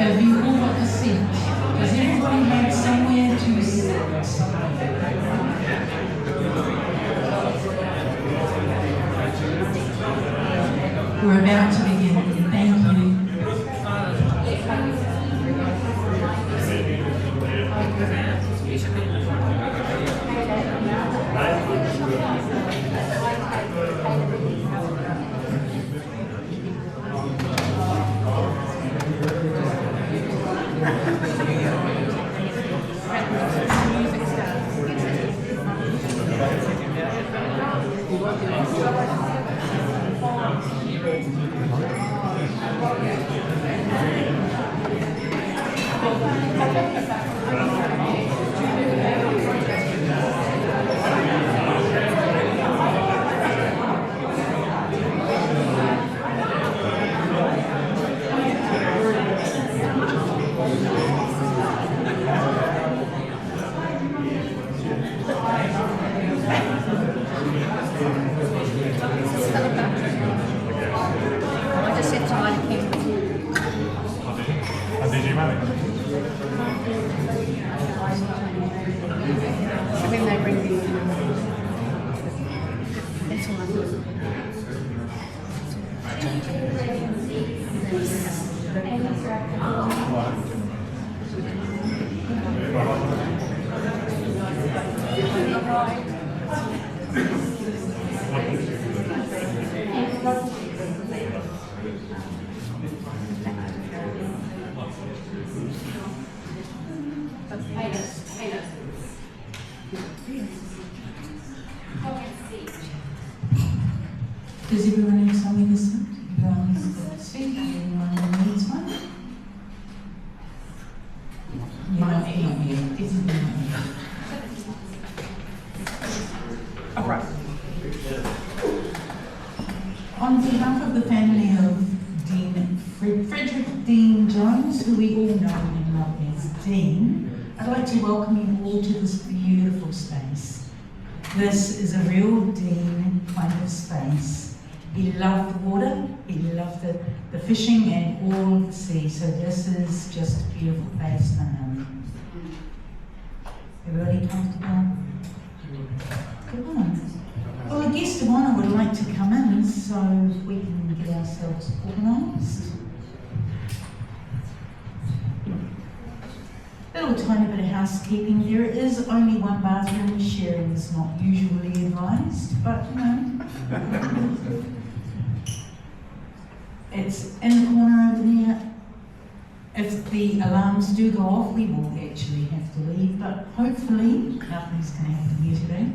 Have you all got the seat? Does everybody have somewhere to sit? We're about to begin. Thank you. Does everyone have somewhere to sit? Everyone's got a seat? Anyone needs one? You're not here. Isn't it? All right. On behalf of the family of Dene, Frederick Dean Jones, who we all know and love as Dene, I'd like to welcome you all to this beautiful space. This is a real Dene kind of space. He loved the water, he loved the fishing and all the sea, so this is just a beautiful place for him. Everybody comfortable? Good on. Well, a guest of honour would like to come in, so we can get ourselves organised. A little tiny bit of housekeeping. There is only one bathroom. Sharing is not usually advised, but you know. It's in the corner over there. If the alarms do go off, we will actually have to leave, but hopefully nothing's going to happen here today.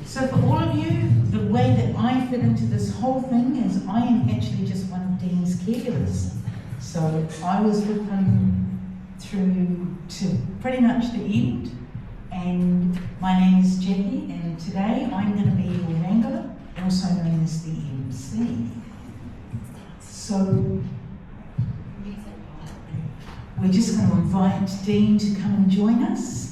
So for all of you, the way that I fit into this whole thing is I am actually just one of Dene's caregivers. So I was with him through to pretty much the end, and my name is Jackie, and today I'm going to be your wrangler, also known as the MC. So we're just going to invite Dene to come and join us.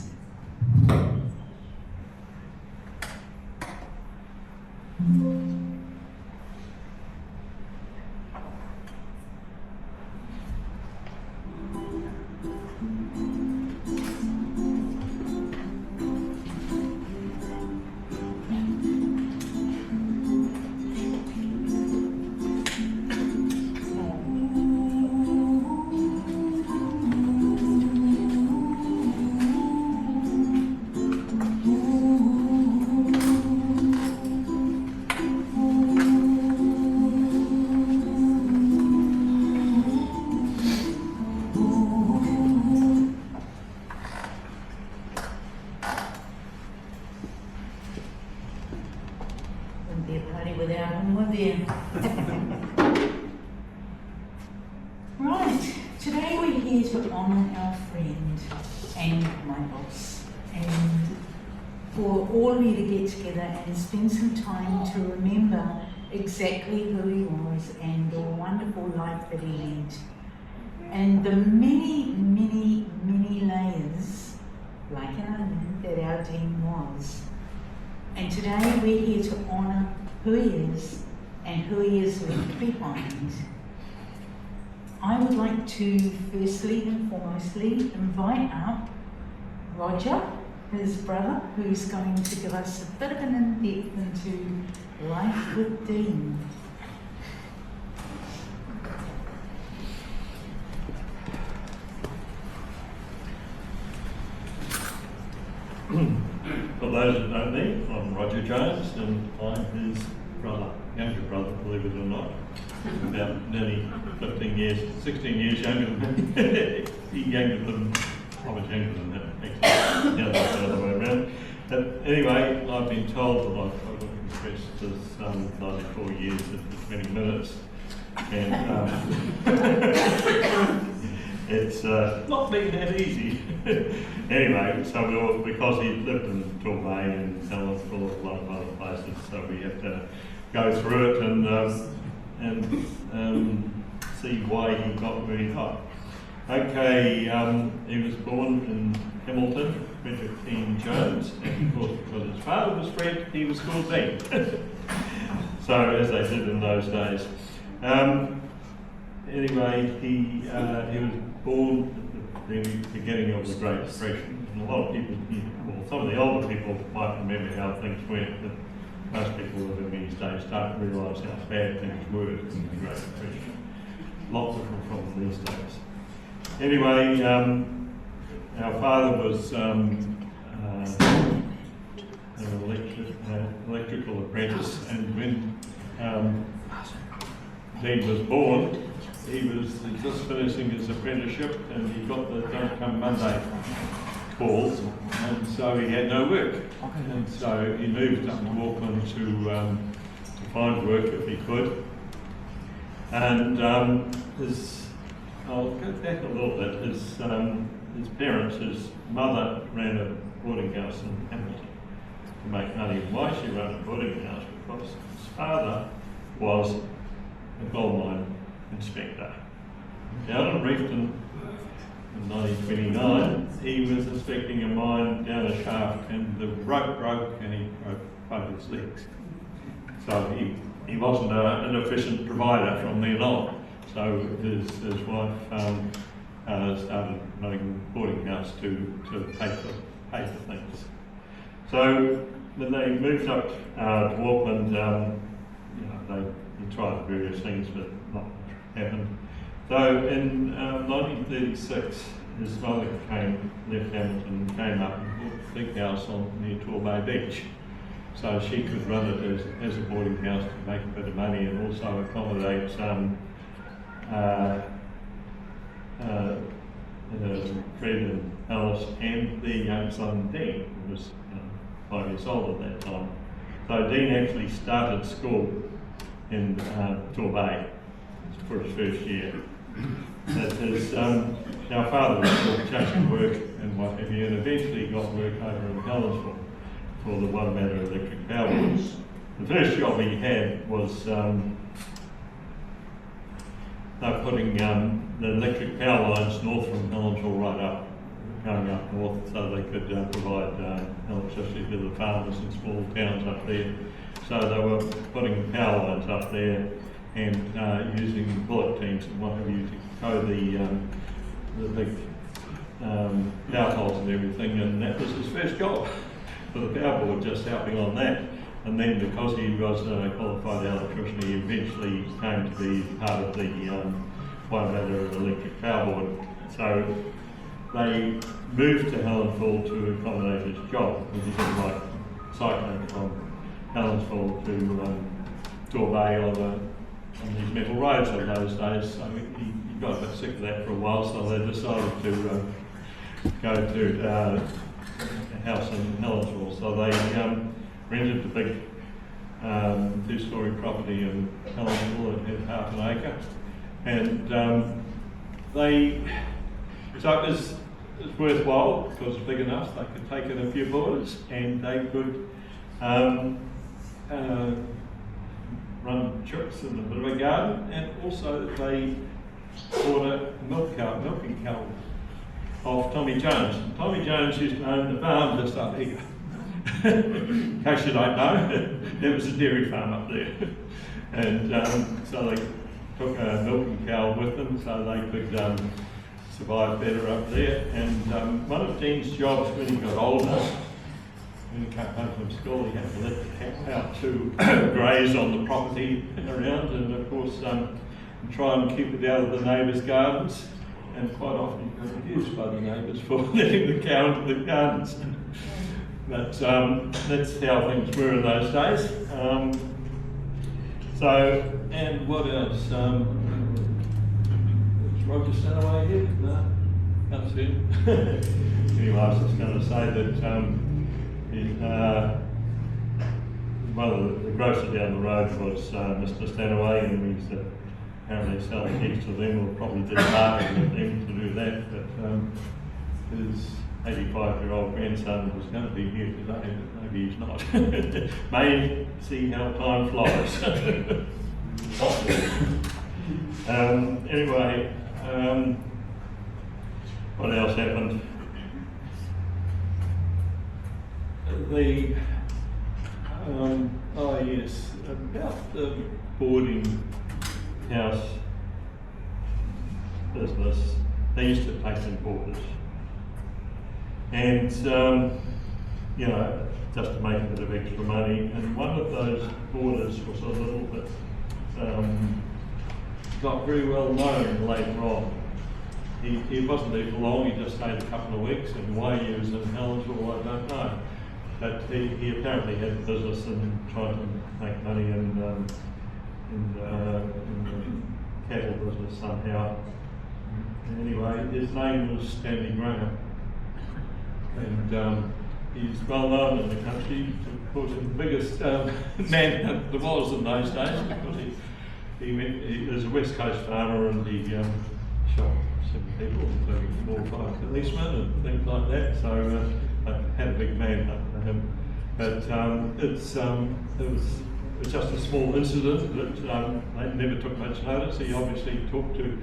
Right, today we're here to honour our friend and my boss, and for all of you to get together and spend some time to remember exactly who he was and the wonderful life that he led, and the many, many, many layers, like an onion, that our Dene was. And today we're here to honour who he is and who he has left behind. I would like to firstly and foremostly invite up Roger, his brother, who's going to give us a bit of an in-depth into life with Dene. For those that know me, I'm Roger Jones and I'm his brother, younger brother, believe it or not. About nearly 15 years, 16 years younger than me. I was younger than him, actually. Now it's the other way around. But anyway, I've been told that I've got expressed as 94 years and 20 minutes. And it's not been that easy. Anyway, so because he lived in Torbay and Townsville, a lot of other places, so we have to go through it and see why he got where he got. Okay, he was born in Hamilton, Frederick Dean Jones, and of course because his father was Fred, he was called Dean. So as they did in those days. Anyway, he was born at the beginning of the Great Depression, and a lot of people, well, some of the older people might remember how things went, but most people living these days don't realise how bad things were in the Great Depression. Lots of problems these days. Anyway, our father was an electrical apprentice, and when Dean was born, he was just finishing his apprenticeship and he got the Don't Come Monday calls, and so he had no work. And so he moved up to Auckland to find work if he could. And I'll go back a little bit, his parents, his mother ran a boarding house in Hamilton to make money. Why she ran a boarding house? Because his father was a gold mine inspector. Down in Reefton in 1929, he was inspecting a mine down a shaft and the rope broke and he broke both his legs. So he wasn't an efficient provider from then on. So his wife started running a boarding house to pay for things. So when they moved up to Auckland, they tried various things, but not much happened. So in 1936, his mother left Hamilton and came up and bought a big house near Torbay Beach. So she could run it as a boarding house to make a bit of money and also accommodate Fred and Alice and their young son Dene, who was 5 years old at that time. So Dene actually started school in Torbay for his first year. Our father was still chasing work and what have you, and eventually got work over in Helensville for the Watermatter Electric Power Works. The first job he had was they were putting the electric power lines north from Helensville right up, going up north, so they could provide electricity to the farmers in small towns up there. So they were putting power lines up there and using bullet teams and what have you to tow the big power poles and everything, and that was his first job for the power board, just helping on that. And then because he was a qualified electrician, he eventually came to be part of the Watermatter Electric Power Board. So they moved to Helensville to accommodate his job, because he didn't like cycling from Helensville to Torbay on these metal roads in those days. So he got a bit sick of that for a while, so they decided to go to a house in Helensville. So they rented a big two-storey property in Helensville that had half an acre, and so it was worthwhile because it's big enough. They could take in a few boys and they could run chooks in a bit of a garden, and also they bought a milking cow of Tommy Jones. And Tommy Jones used to own the farm just up here. In case you don't know, there was a dairy farm up there. And so they took a milking cow with them so they could survive better up there. And one of Dene's jobs when he got older, when he came home from school, he had to let the cow out to graze on the property around, and of course try and keep it out of the neighbours' gardens. And quite often he got abused by the neighbours for letting the cow into the gardens. But that's how things were in those days. So, and what else? Is Roger Stanaway here? No, can't see him. Anyway, I was just going to say that one of the grocer down the road was Mr. Stanaway, and we used to apparently sell heaps to them, or probably did bargain with them to do that, but his 85-year-old grandson was going to be here today, but maybe he's not. May see how time flies. Anyway, what else happened? Oh yes, about the boarding house business, they used to take in boarders. And, you know, just to make a bit of extra money. And one of those boarders was a little bit, got very well known later on. He wasn't there for long, he just stayed a couple of weeks, and why he was in Helensville, I don't know. But he apparently had business and tried to make money in the cattle business somehow. Anyway, his name was Stanley Graham. And he's well known in the country, of course, the biggest manhunt there was in those days, because he was a West Coast farmer, and he shot 7 people, including 4 or 5 policemen and things like that. So I had a big manhunt for him. But it was just a small incident that they never took much notice. He obviously talked to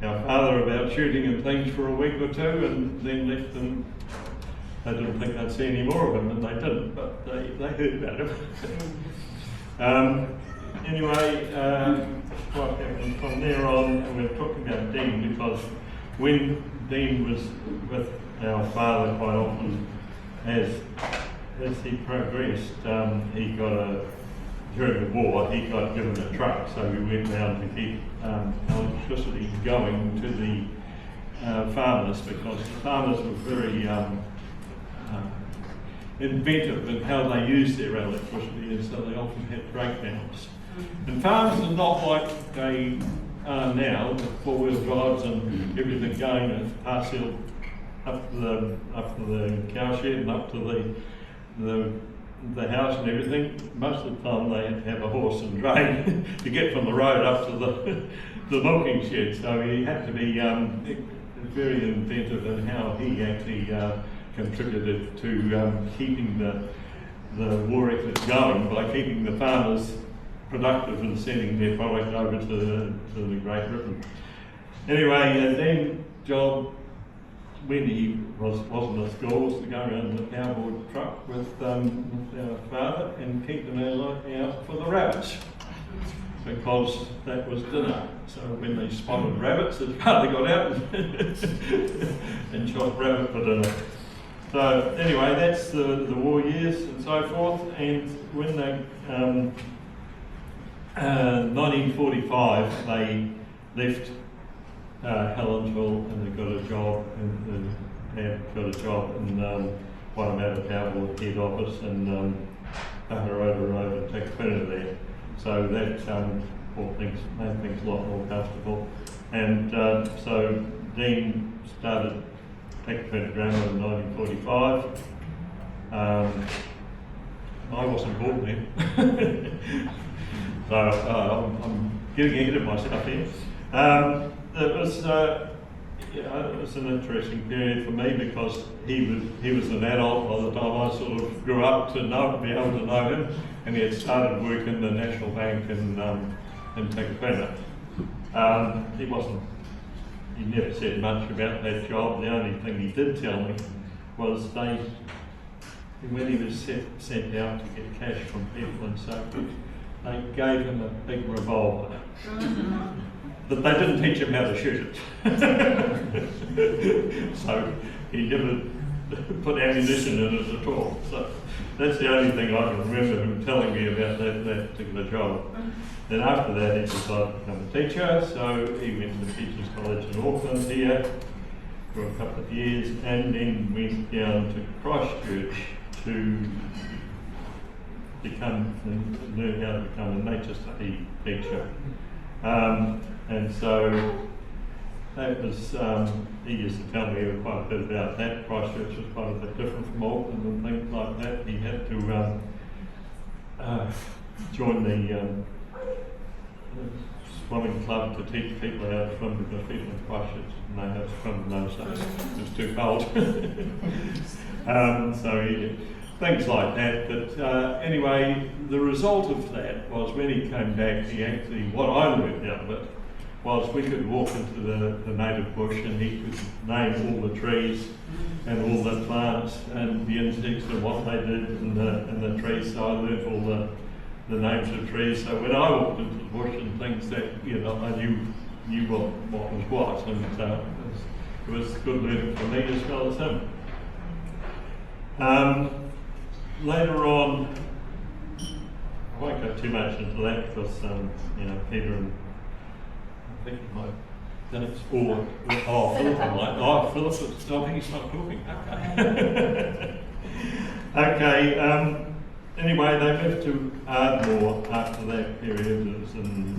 our father about shooting and things for a week or 2, and then left them. They didn't think they'd see any more of him, and they didn't, but they heard about him. Anyway, what happened from there on, and we're talking about Dene, because when Dene was with our father quite often, as he progressed, he got during the war, he got given a truck, so we went round to keep electricity going to the farmers, because the farmers were very inventive in how they used their electricity, and so they often had breakdowns. And farms are not like they are now, with 4-wheel drives and everything going as parcel up to the cowshed and up to the house and everything. Most of the time they had to have a horse and dray to get from the road up to the milking shed. So he had to be very inventive in how he actually contributed to keeping the war effort going by keeping the farmers productive and sending their product over to the Great Britain. Anyway, Dene's job when he wasn't at school was to go around in the powerboard truck with our father and keep an eye out for the rabbits, because that was dinner. So when they spotted rabbits, his father got out and shot rabbit for dinner. So anyway, that's the war years and so forth. And when they 1945, they left Helensville, and they got a job, and Dad got a job in Waitemata Powerboard head office, and over to Takapuna there. So that made things a lot more comfortable. And so Dene started Takapuna Grammar in 1945. I wasn't born then. So I'm getting ahead of myself here. It was an interesting period for me, because he was an adult by the time I sort of grew up to be able to know him, and he had started work in the National Bank in Takapuna. He never said much about that job. The only thing he did tell me was when he was sent out to get cash from people and so forth, they gave him a big revolver. but they didn't teach him how to shoot it. So he never put ammunition in it at all. So that's the only thing I can remember him telling me about that particular job. Then after that, he decided to become a teacher, so he went to Teachers College in Auckland here for a couple of years, and then went down to Christchurch to learn how to become a nature study teacher. And so that was, he used to tell me quite a bit about that. Christchurch was quite a bit different from Auckland and things like that. He had to join the swimming club to teach people how to swim, because people in Christchurch didn't know how to swim in those days. It was too cold. So things like that. But anyway, the result of that was when he came back, he actually, what I learned out of it was we could walk into the native bush and he could name all the trees and all the plants and the insects and what they did in the trees. So I learned all the names of trees. So when I walked into the bush and things that, I knew what was what. And it was good learning for me as well as him. Later on, I won't go too much into that because, Peter and I think he might, then it's all, Philip might, Philip, he's not talking, okay. Anyway, they moved to Ardmore after that period. It was in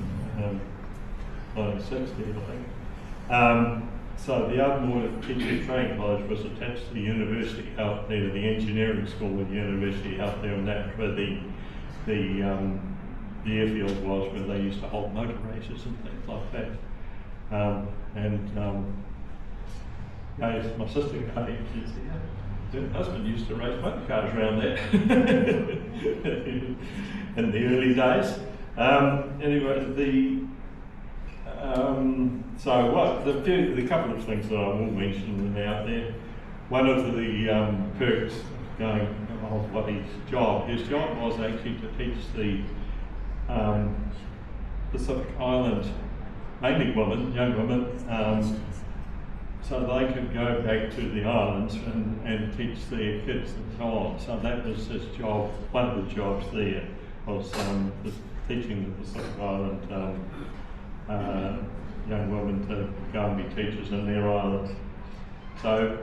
1960, I think. So the Ardmore Teacher Training College was attached to the university out there, the engineering school at the university out there, and that's where the airfield was, where they used to hold motor races and things like that. My sister came, she said, her husband used to race motor cars around there in the early days. Anyway, the couple of things that I will mention out there. One of the perks going of what his job was actually to teach the Pacific Island, mainly young women, so they could go back to the islands and teach their kids and so on. So that was his job. One of the jobs there was teaching the Pacific Island young women to go and be teachers in their islands. So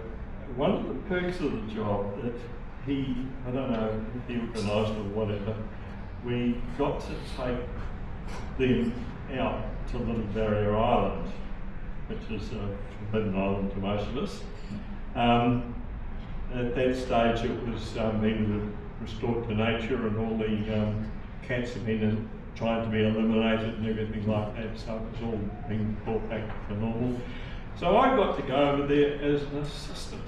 one of the perks of the job that he organised or whatever, we got to take them out to Little Barrier Island, which is a forbidden island to most of us. At that stage it was being restored to nature, and all the cats had been trying to be eliminated and everything like that, so it was all being brought back to normal. So I got to go over there as an assistant.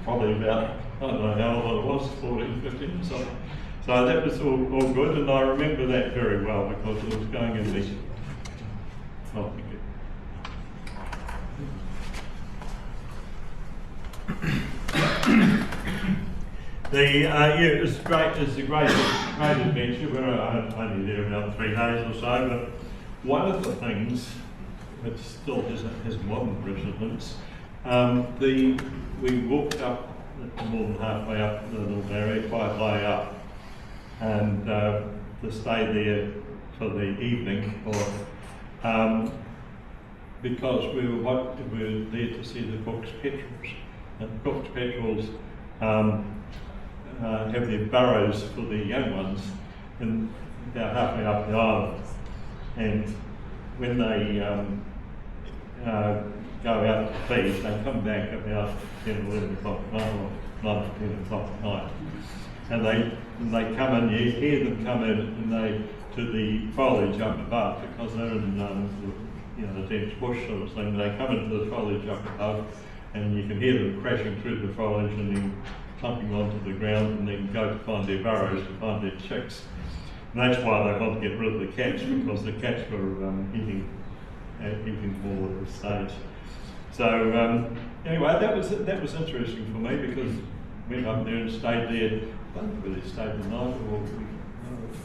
Probably about, I don't know how old I was, 14, 15 or something. So that was all good, and I remember that very well because it was going in the, oh, thank you. It was great. It's a great adventure. We were only there about 3 days or so, but one of the things which still has modern resonance, we walked up more than halfway up the little barrier, quite high up, and to stay there for the evening, because we were there to see the Cook's petrels, and Cook's petrels have their burrows for the young ones in about halfway up the island, and when they go out to feed, they come back about 10 or 11 o'clock at night, or 9 or 10 o'clock at night, and they come in, you hear them come in, and to the foliage up above, because they're in the dense bush sort of thing. They come into the foliage up above, and you can hear them crashing through the foliage and then clumping onto the ground, and then go to find their burrows to find their chicks. And that's why they want to get rid of the cats, because the cats were eating more at this stage. So anyway, that was interesting for me, because we went up there and stayed there. I don't know whether we stayed the night or we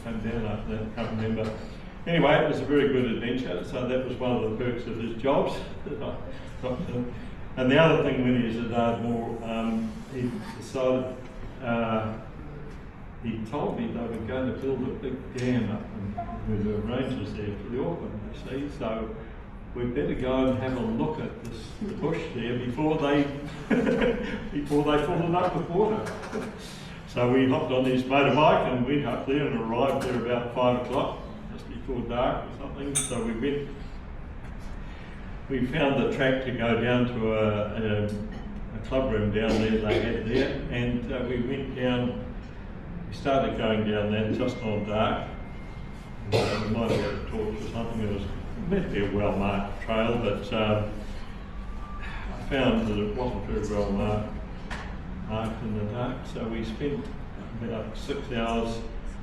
came down after that, I can't remember. Anyway, it was a very good adventure, so that was one of the perks of his jobs that I got to. And the other thing when he was at Ardmore, he decided, he told me they were going to build a big dam up with the ranges there for the Auckland, you see, so we'd better go and have a look at the bush there before they before they filled it up with water. So we hopped on his motorbike and went up there and arrived there about 5 o'clock, just before dark or something. So we found the track to go down to a club room down there they had there, and we went down. We started going down there just on dark. We might have had a torch or something. It was meant to be a well-marked trail, but I found that it wasn't very well marked in the dark. So we spent about 6 hours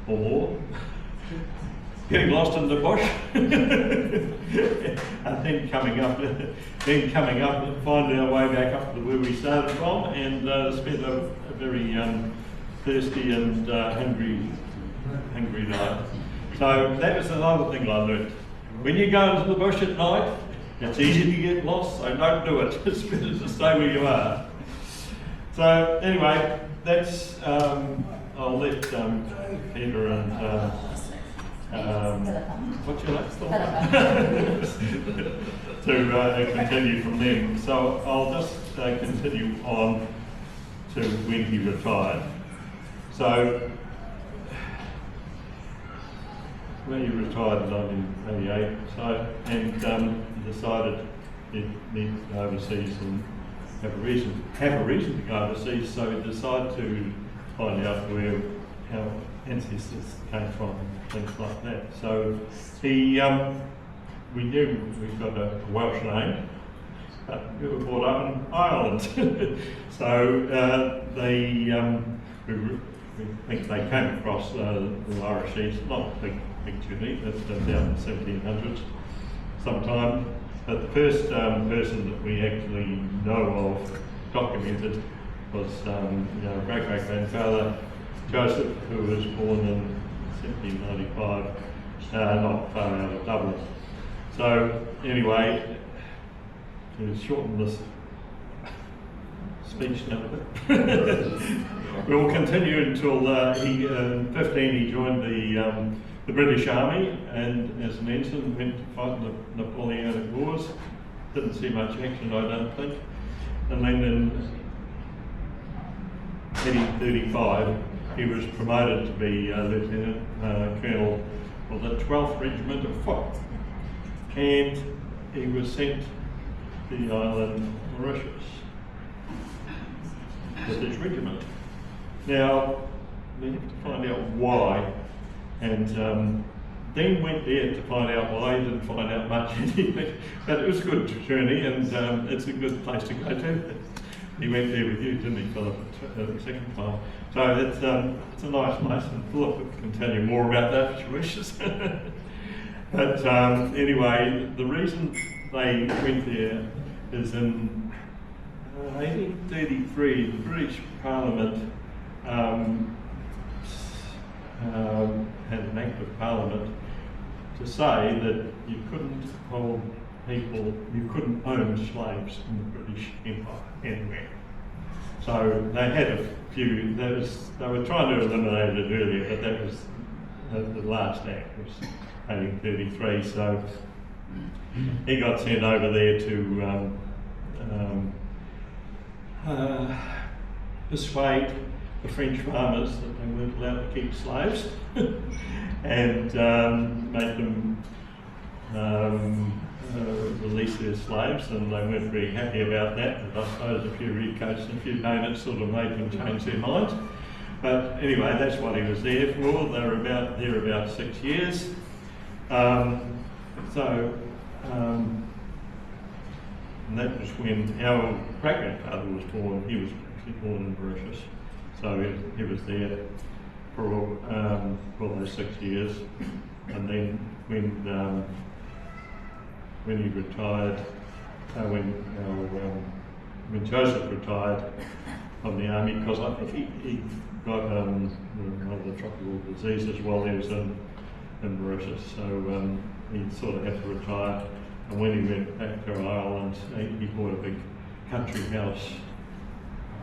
or more getting lost in the bush, and then coming up and finding our way back up to where we started from, and spent a very thirsty and hungry night. So that was another thing I learned. When you go into the bush at night, it's easy to get lost, so don't do it. It's better to stay where you are. So anyway, that's, I'll let Peter and, what's your last thought? to continue from them. So I'll just continue on to when he retired. So, when he retired in 1988, and he decided he needed to go overseas and have a reason to go overseas, so he decided to find out where our ancestors came from and things like that. So he, we knew we've got a Welsh name, but we were brought up in Ireland. So we think they came across the Irish East, not a big journey, that's down in the 1700s sometime. But the first person that we actually know of, documented, was great-great-grandfather Joseph, who was born in 1795, not far out of Dublin. So anyway, to shorten this speech now a bit, we will continue until in 15 he joined the British Army, and as an ensign went to fight the Napoleonic Wars. Didn't see much action, I don't think. And then in 1835 he was promoted to be Lieutenant Colonel of the 12th Regiment of Foot, and he was sent to the island Mauritius with his regiment. Now, we have to find out why, and Dene went there to find out why. He didn't find out much anyway, but it was a good journey, and it's a good place to go to. He went there with you, didn't he, Philip, the second time? So it's a nice place, and Philip can tell you more about that if he wishes. But anyway, the reason they went there is in 1833, the British Parliament had an act of Parliament to say that you couldn't hold people, you couldn't own slaves in the British Empire anywhere. So they had a few, they were trying to eliminate it earlier, but that was the last act, was 1833. So he got sent over there to persuade the French farmers that they weren't allowed to keep slaves and make them release their slaves, and they weren't very happy about that. And I suppose a few redcoats and a few donuts sort of made them change their minds. But anyway, that's what he was there for. They were there about 6 years. And that was when our great-grandfather was born. He was actually born in Mauritius. So he was there for those 6 years. And then when he retired, when Joseph retired from the army, because I think he got one of the tropical diseases while he was in in Mauritius, so he sort of had to retire. And when he went back to Ireland, he bought a big country house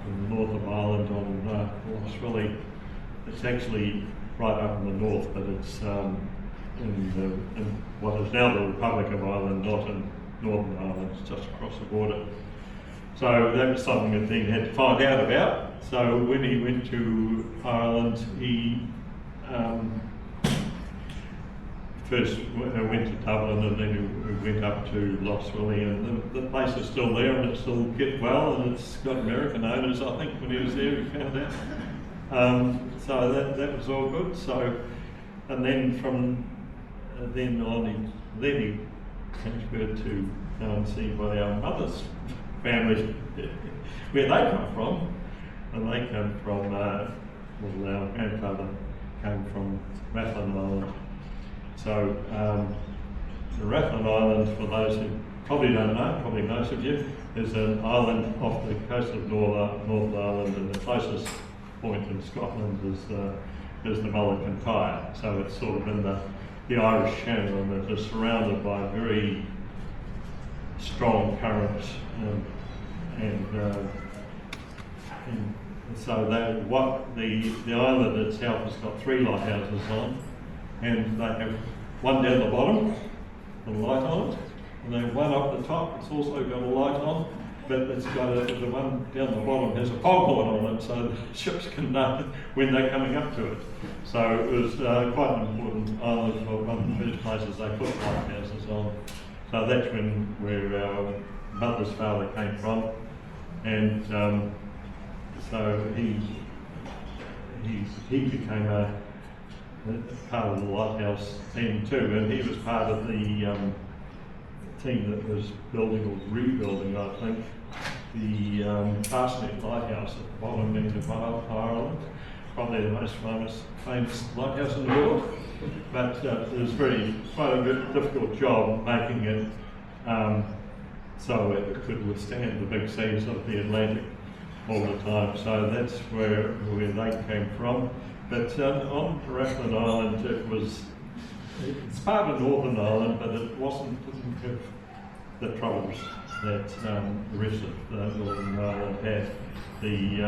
in the north of Ireland on Rossville. It's actually right up in the north, but it's in what is now the Republic of Ireland, not in Northern Ireland, it's just across the border. So that was something that Dene had to find out about. So when he went to Ireland, he first went to Dublin, and then we went up to Rossville, and the place is still there and it's still kept well, and it's got American owners, I think, when he was there, he found out. So that was all good. So, and then from then on, he transferred to go and see what our mother's family, where they come from. And they come from, well, our grandfather came from Rathlin Island. So, the Rathlin Island, for those who probably don't know, probably most of you, is an island off the coast of Northern Ireland, and the closest point in Scotland is the Mull of Kintyre. So it's sort of in the Irish Channel, and it is surrounded by very strong currents, and so the island itself has got 3 lighthouses on, and they have one down the bottom, a light on it, and then one up the top, it's also got a light on, but it's got the one down the bottom has a foghorn on it, so the ships can know when they're coming up to it. So it was quite an important island, for one of the first places they put lighthouses on. So that's where our mother's father came from, and so he became a part of the lighthouse team too, and he was part of the team that was building or rebuilding, I think, the Parsnip Lighthouse at the bottom end of Ireland, probably the most famous lighthouse in the world. But it was quite a difficult job making it so it could withstand the big seas of the Atlantic all the time. So that's where they came from. But on Rathlin Island, it's part of Northern Ireland, but it didn't have the troubles that the rest of Northern Ireland had. The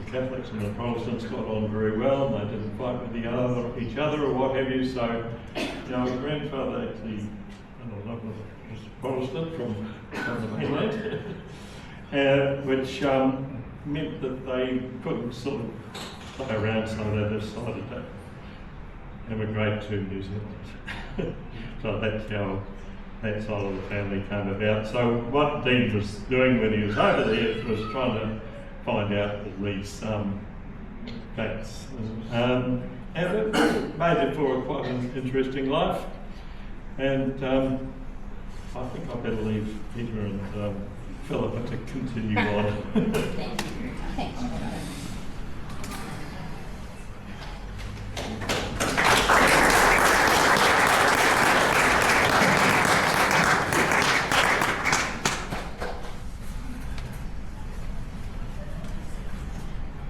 Catholics and the Protestants got on very well, and they didn't fight with each other or what have you. So, my grandfather actually was a Protestant from the mainland, which meant that they couldn't sort of play around, so they decided to emigrate to New Zealand. So that's how that side of the family came about. So what Dene was doing when he was over there was trying to find out all these facts. And it made it for quite an interesting life. And I think I better leave Peter and Philippa to continue on. Thank you. Thanks.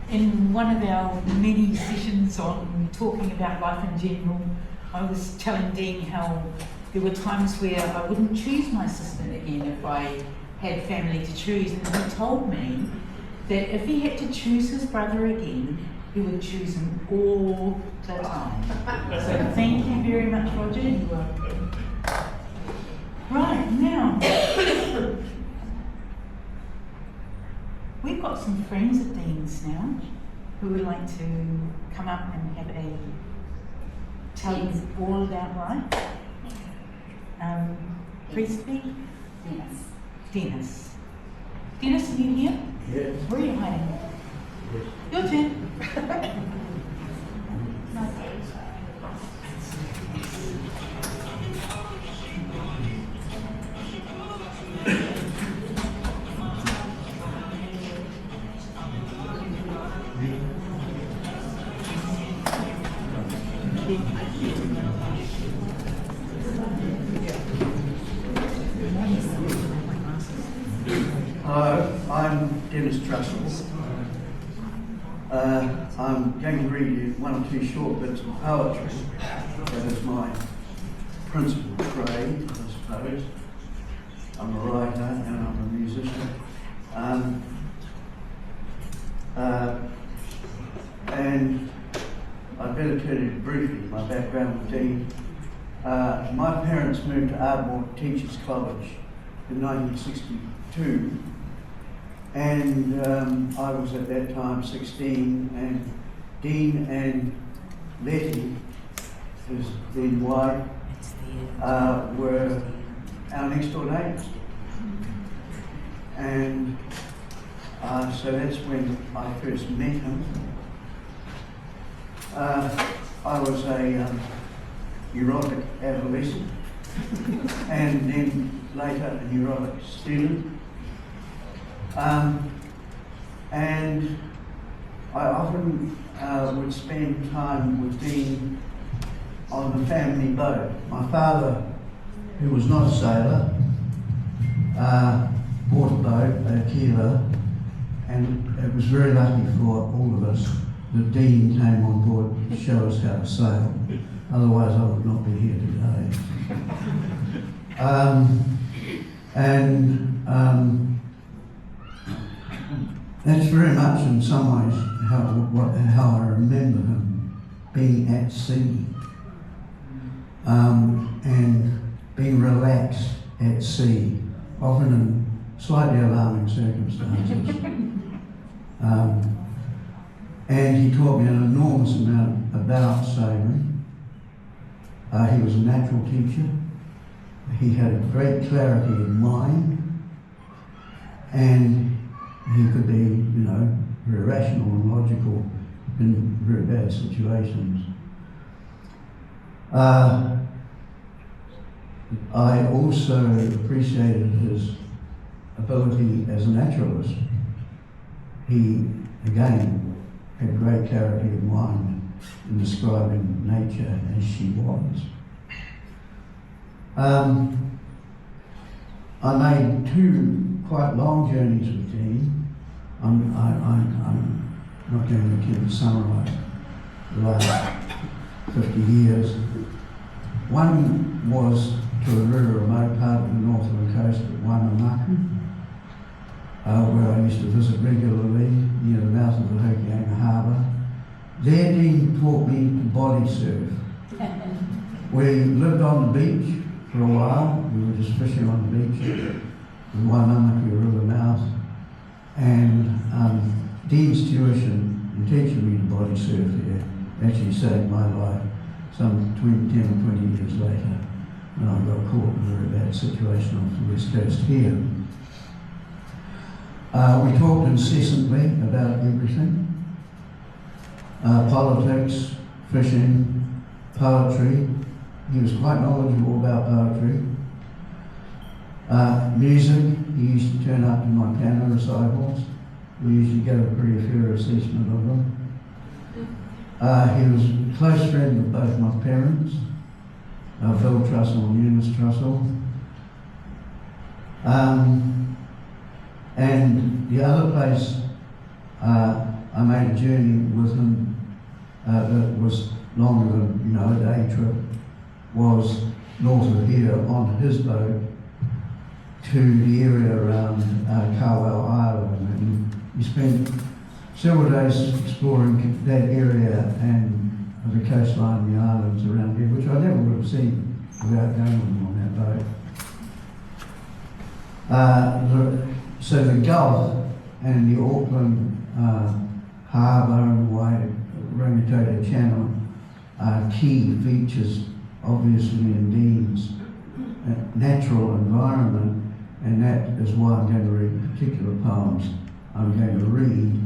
In one of our many sessions on talking about life in general, I was telling Dene how there were times where I wouldn't choose my sister again if I had family to choose, and he told me that if he had to choose his brother again, he would choose him all the time. So thank you very much, Roger. You're welcome. Right, now, we've got some friends at Dene's now who would like to come up and have a tell you all about life. Priestley? Dennis. Dennis, are you here? Yes. Where are you hiding? Yes. Your turn. I'm Dennis Trussell. I'm going to read you 1 or 2 short bits of poetry. That is my principal trade, I suppose. I'm a writer and I'm a musician. And I'd better tell you briefly my background with Dene. My parents moved to Ardmore Teachers College in 1962, and I was at that time 16, and Dene and Letty, who's then wife, were our next door neighbours. And so that's when I first met him. I was a neurotic adolescent and then later a neurotic student. And I often would spend time with Dene on the family boat. My father, who was not a sailor, bought a boat, a keeler, and it was very lucky for all of us that Dene came on board to show us how to sail. Otherwise I would not be here today. That's very much in some ways how I remember him being at sea and being relaxed at sea, often in slightly alarming circumstances. And he taught me an enormous amount about sailing. He was a natural teacher. He had a great clarity of mind, and he could be, very rational and logical in very bad situations. I also appreciated his ability as a naturalist. He, again, had great clarity of mind in describing nature as she was. I made 2 quite long journeys with Dene. I'm not going to attempt to summarise the last 50 years. One was to a very remote part of the northern coast at Waimamaka, where I used to visit regularly near the mouth of the Hokianga Harbour. There Dene taught me to body surf. We lived on the beach for a while. We were just fishing on the beach at the Waimamaka River mouth. And Dene's tuition in teaching me to body surf there actually saved my life some 10 or 20 years later when I got caught in a very bad situation off the west coast here. We talked incessantly about everything. Politics, fishing, poetry. He was quite knowledgeable about poetry. Music, he used to turn up to my piano recitals. We usually get a pretty fair assessment of them. He was a close friend of both my parents, Bill Trussell and Eunice Trussell. And the other place I made a journey with him that was longer than a day trip was north of here on his boat to the area around Carwell Island, and we spent several days exploring that area and the coastline and the islands around here, which I never would have seen without going with him on that boat. So the Gulf and the Auckland Harbour and the Rangitoto Channel are key features, obviously, in Dene's natural environment, and that is why I'm going to read particular poems I'm going to read.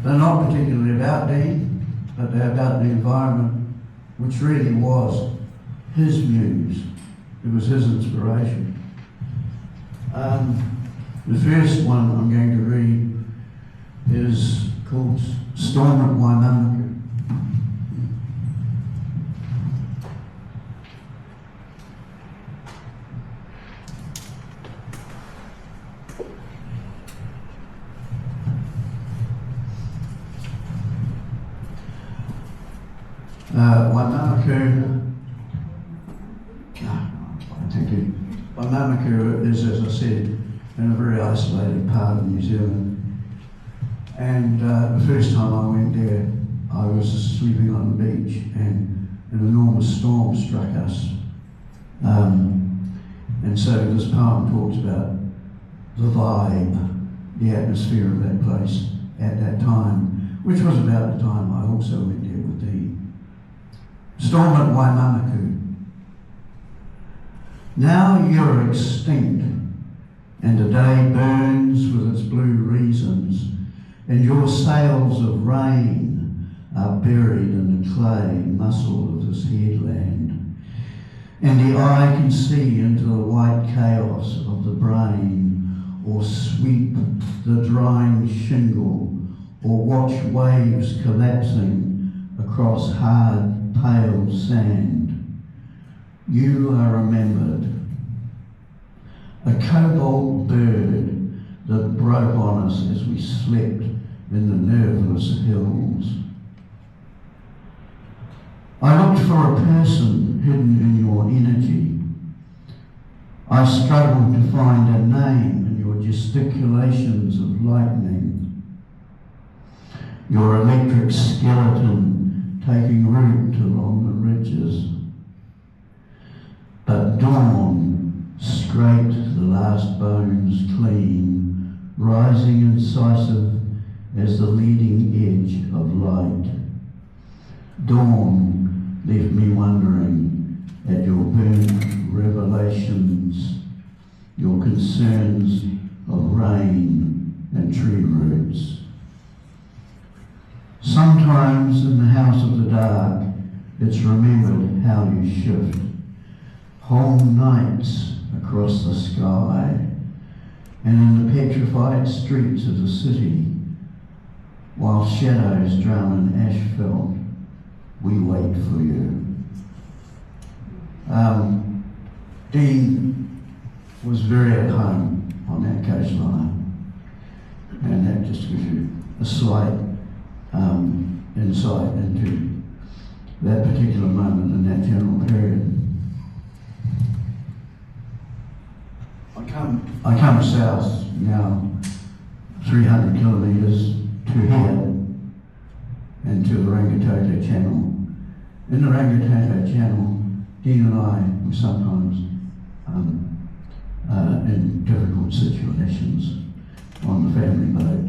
They're not particularly about Dene, but they're about the environment, which really was his muse. It was his inspiration. The first one I'm going to read is called Storm at Waimamaka. in a very isolated part of New Zealand. And the first time I went there, I was sleeping on the beach and an enormous storm struck us. And so this poem talks about the vibe, the atmosphere of that place at that time, which was about the time I also went there with Dene. Storm at Waimanaku. Now you're extinct, and the day burns with its blue reasons, and your sails of rain are buried in the clay muscle of this headland, and the eye can see into the white chaos of the brain, or sweep the drying shingle, or watch waves collapsing across hard, pale sand. You are remembered. A cobalt bird that broke on us as we slept in the nerveless hills. I looked for a person hidden in your energy. I struggled to find a name in your gesticulations of lightning. Your electric skeleton taking root along the ridges. But dawn scraped the last bones clean, rising incisive as the leading edge of light. Dawn left me wondering at your burnt revelations, your concerns of rain and tree roots. Sometimes in the house of the dark, it's remembered how you shift. Whole nights across the sky, and in the petrified streets of the city, while shadows drown in asphalt, we wait for you. Dene was very at home on that coastline, and that just gives you a slight insight into that particular moment in that general period. I come south now 300 kilometres to here and to the Rangitoto Channel. In the Rangitoto Channel, Dene and I were sometimes in difficult situations on the family boat,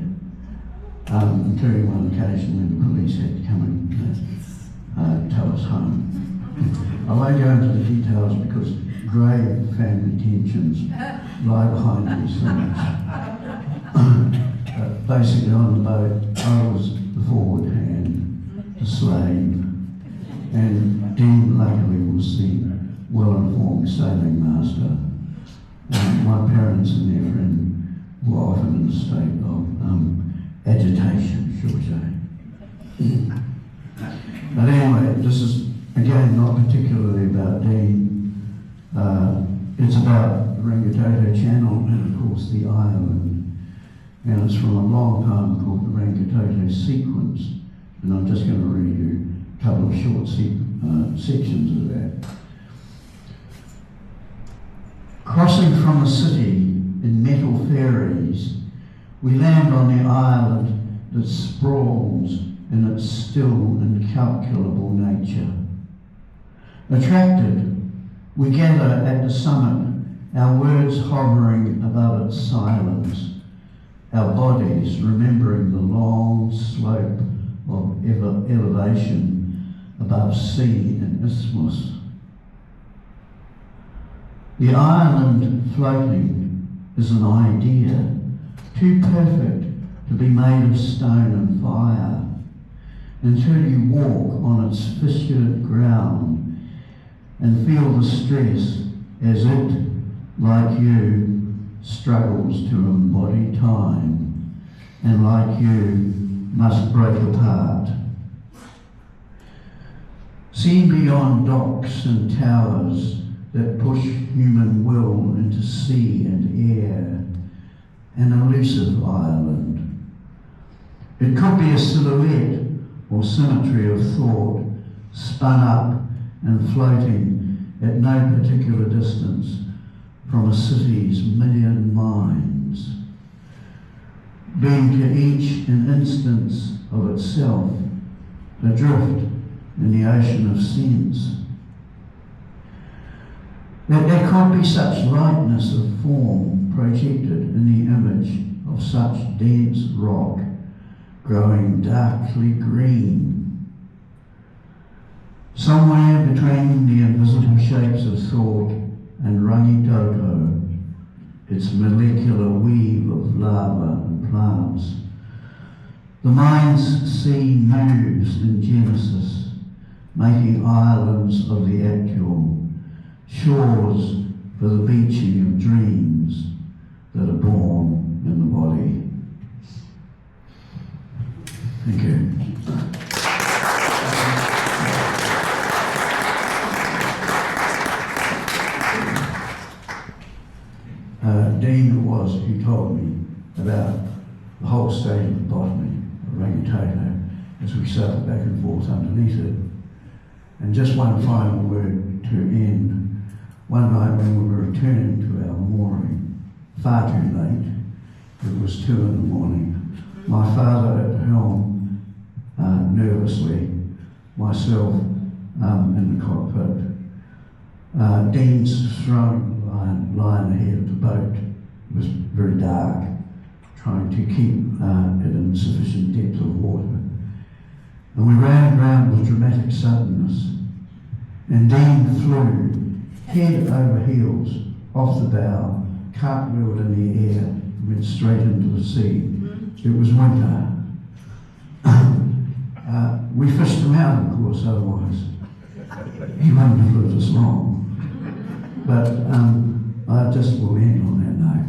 including one occasion when the police had to come and tow us home. I won't go into the details because grave family tensions lie behind these things. But basically on the boat, I was the forward hand, the slave, and Dene luckily was the well-informed sailing master. My parents and their friend were often in a state of agitation, shall we say. But anyway, this is again not particularly about Dene. It's about the Rangitoto Channel and of course the island, and it's from a long time called the Rangitoto Sequence, and I'm just going to read you a couple of short sections of that. Crossing from the city in metal ferries, we land on the island that sprawls in its still incalculable nature. Attracted, we gather at the summit, our words hovering above its silence, our bodies remembering the long slope of elevation above sea and isthmus. The island floating is an idea, too perfect to be made of stone and fire, until you walk on its fissured ground and feel the stress as it, like you, struggles to embody time, and like you, must break apart. Seen beyond docks and towers that push human will into sea and air, an elusive island. It could be a silhouette or symmetry of thought, spun up and floating at no particular distance from a city's million minds. dreams, being to each an instance of itself, adrift in the ocean of sense. That there could be such lightness of form projected in the image of such dense rock growing darkly green. Somewhere between the invisible shapes of thought and rungy dodo, its molecular weave of lava and plants, the mind's sea moves in genesis, making islands of the actual, shores for the beaching of dreams that are born in the body. Thank you. Dene was who told me about the whole state of botany of Rangitoto as we sailed back and forth underneath it. And just one final word to end. One night when we were returning to our mooring, far too late, it was 2 a.m, my father at the helm, nervously, myself in the cockpit. Dene's throwing line ahead of the boat. It was very dark, trying to keep it in sufficient depth of water. And we ran around with dramatic suddenness, and Dene flew head over heels off the bow, cartwheeled in the air, went straight into the sea. It was winter. We fished him out, of course, otherwise he wouldn't have lived as long. But I just will end on that note.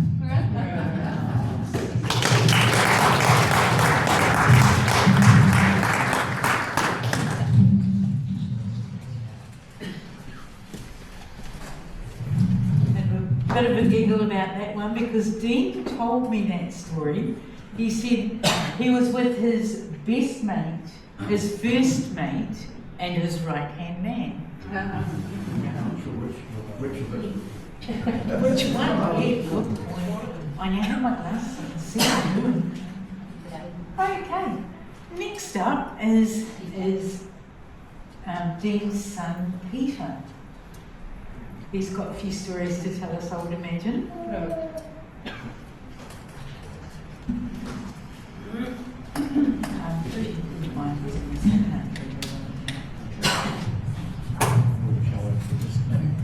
Bit of a giggle about that one because Dene told me that story. He said he was with his best mate, his first mate, and his right-hand man. Which one? Yeah, good point. I now have my glasses and see what I'm doing. Okay, next up is Dene's son, Peter. He's got a few stories to tell us, I would imagine.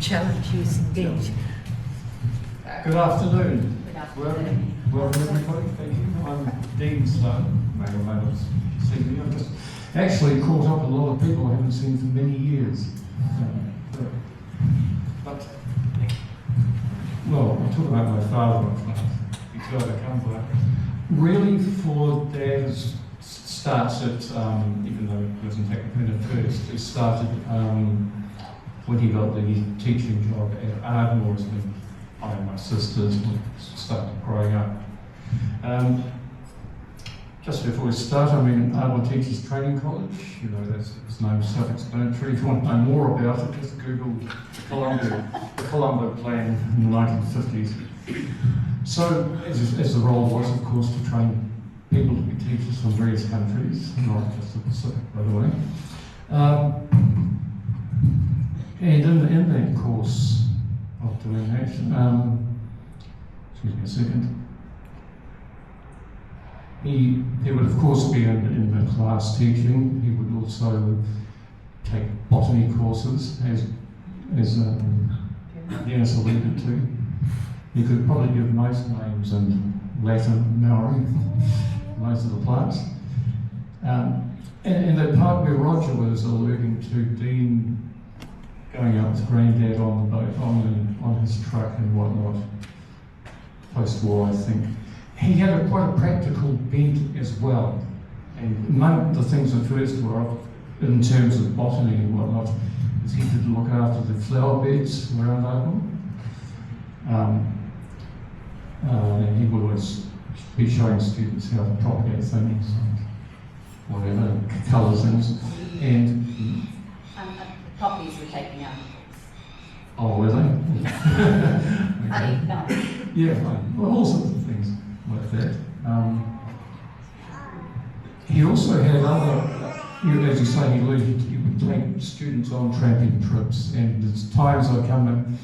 Challenge you indeed. Good afternoon. Good afternoon. Welcome everybody, thank you. I'm Dene's son, may or may not have seen me. I've just actually caught up with a lot of people I haven't seen for many years. But, well, I'll talk about my father, he's got to come by. Really, for Dad, starts at, even though he was in Takapuna at first, it started when he got the teaching job at Ardmore, as I and my sisters started growing up. Just before we start, I mean, Ardmore Teachers Training College, you know, there's no self-explanatory. If you want to know more about it, just Google the Colombo Plan in the 1950s. So, as the role was, of course, to train people to be teachers from various countries, not just the Pacific, by the way. And in that course of doing that, excuse me a second, he would of course be in the class teaching. He would also take botany courses, as Dennis alluded to. He could probably give most names in Latin, Maori, most of the plants. And the part where Roger was alluding to, Dene going out with Granddad on the boat, on his truck and whatnot, post-war, I think. He had quite a practical bent as well. And one of the things at first were, in terms of botany and whatnot, is he could look after the flower beds around Ardmore. And he would always be showing students how to propagate things, whatever, colour things. And Poppies were taking up. oh, were they? Honey, no. Yeah, fine. Well, all sorts of things. like that. He also had other, as you say, he would take students on tramping trips, and there's times I'd come,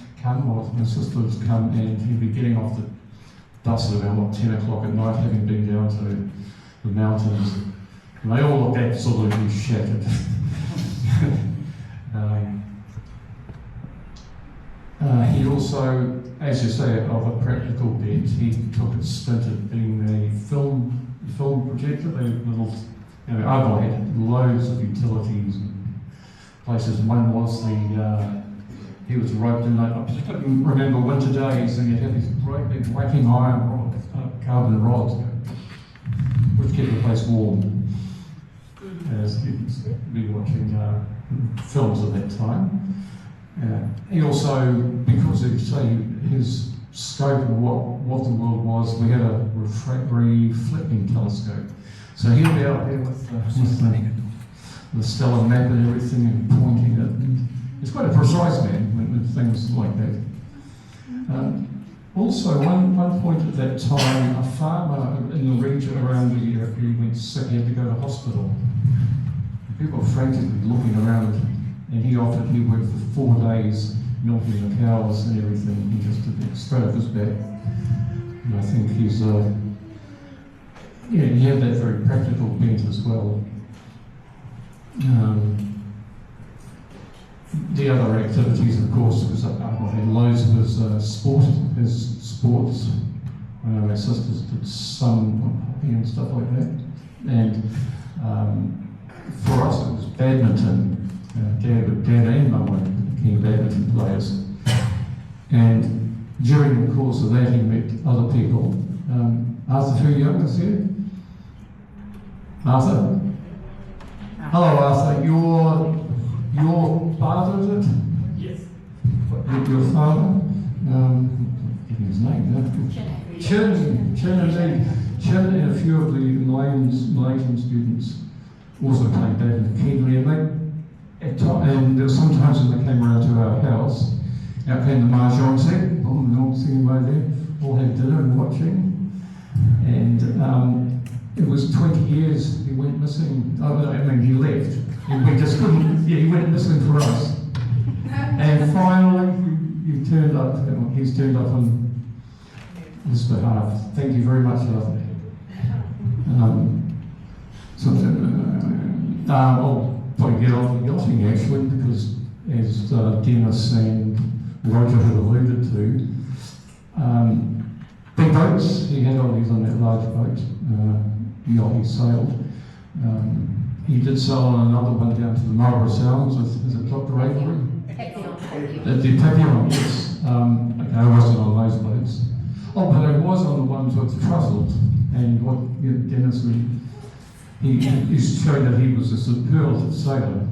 or my sister would come, and he'd be getting off the bus at about 10 o'clock at night, having been down to the mountains, and they all looked absolutely shattered. He also, as you say, of a practical bent, he took a stint at being a film projector. They little, Argyle had loads of utilities and places. One was he was roped in. I can remember winter days, and you'd have these great big whacking iron rods, carbon rods, which kept the place warm. As students be watching films at that time. He also, because of his scope of what the world was, we had a refractory flipping telescope. So he'd be out there with the stellar map and everything and pointing it. And he's quite a precise man with things like that. Also, one point at that time, a farmer in the region around the area, he went sick, he had to go to hospital. People were frantically looking around, and he offered he worked for 4 days milking the cows and everything. He just did it straight off his back. And I think he's, he had that very practical bent as well. The other activities, of course, was had loads of his sports. My sisters did some hockey and stuff like that. And for us, it was badminton. Dad and Mum were keen badminton players. And during the course of that, he met other people. Arthur, who young is here? Arthur? Hello, Arthur. Your father, is it? Yes. Your father? Getting his name now. Chin and a few of the Malaysian students also played badminton keenly, and there were sometimes when they came around to our house, out came the mahjong set, all the old singing by there, all had dinner and watching, and it was 20 years he went missing. He left, and we just couldn't, he went missing for us, and finally he's turned up on his behalf. Thank you very much, Arthur. I'll probably get on the yachting actually, because as Dennis and Roger had alluded to, big boats, he had on that large boat, yacht he sailed. He did sail on another one down to the Marlborough Sounds with, is it Dr. Avery? The Papillon, yes. I wasn't on those boats. Oh, but I was on the ones with trussels, and what Dennis he's shown that he was a superlative sailor.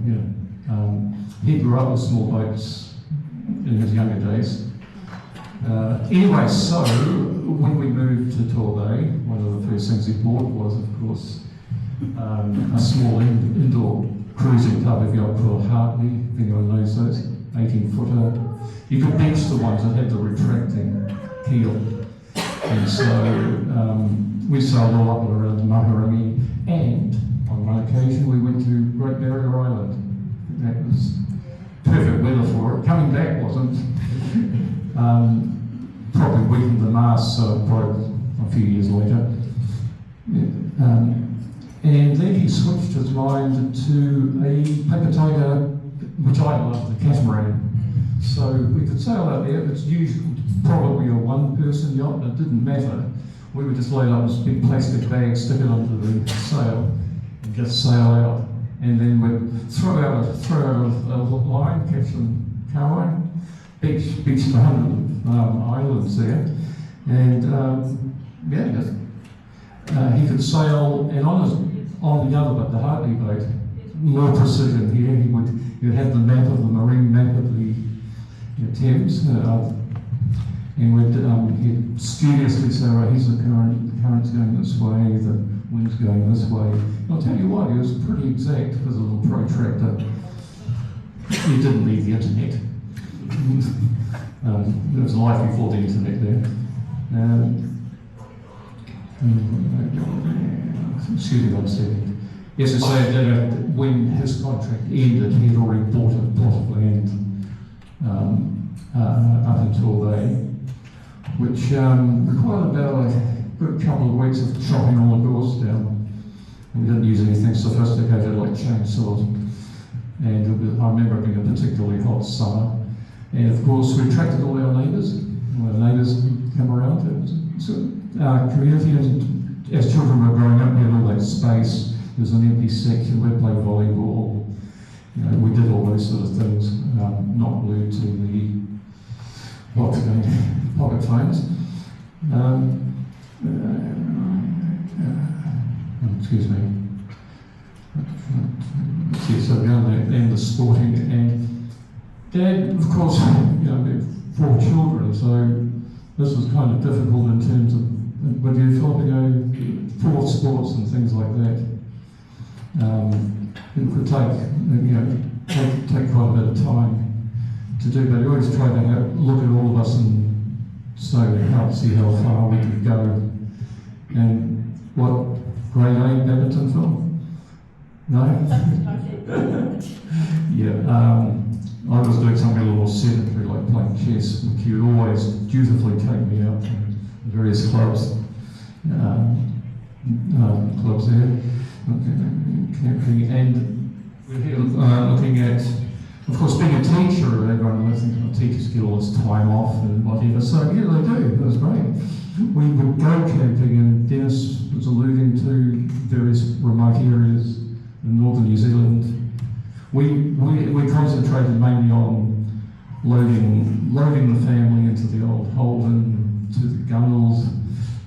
He grew up with small boats in his younger days. Anyway, so when we moved to Torbay, one of the first things he bought was, of course, a small indoor cruising tub, if you like, called Hartley, if anyone knows those, 18-footer. You could beach the ones that had the retracting keel. And so we sailed all up and around the Mahurangi, and on one occasion we went to Great Barrier Island. That was perfect weather for it. Coming back wasn't. Probably weakened the mast, so it broke a few years later. And then he switched his mind to a paper tiger, which I love, the catamaran. So we could sail out there. It's usually probably a one-person yacht. It didn't matter. We would just load up this big plastic bag, stick it onto the sail, and just sail out. And then we'd throw out a line, catch some carwine, beach 100 islands there, and he could sail. And on the other boat, the Hartley boat, more precision here. You'd have the map of the marine map of the Thames. And he'd studiously say, right, here's the current's going this way, the wind's going this way. And I'll tell you what, he was pretty exact because of the little protractor. He didn't need the internet. There was life before the internet there. Excuse me 1 second. Yes, I said that when his contract ended, he had already bought a plot of land up until then, which required about a good couple of weeks of chopping all the doors down. We didn't use anything sophisticated like chainsaws. And I remember it being a particularly hot summer. And of course, we attracted all our neighbours. All our neighbours come around. So our community, as children were growing up, we had all that space. There was an empty section, we'd play volleyball. You know, we did all those sort of things, not glued to the pocket phones. Excuse me. Yes, so down there, and the sporting, and Dad, of course, you know, we had 4 children, so this was kind of difficult in terms of when you're developing 4 sports and things like that. It could take quite a bit of time to do, but we always tried to look at all of us and see how far we could go. And what grade A badminton film? No? Yeah, I was doing something a little more sedentary, like playing chess, which you would always dutifully take me out to various clubs there. And we're here looking at, of course, being a teacher, everyone thinks teachers get all this time off and whatever, so yeah, they do, it was great. We would go camping, and Dennis was alluding to various remote areas in northern New Zealand. We concentrated mainly on loading the family into the old Holden, to the gunnels,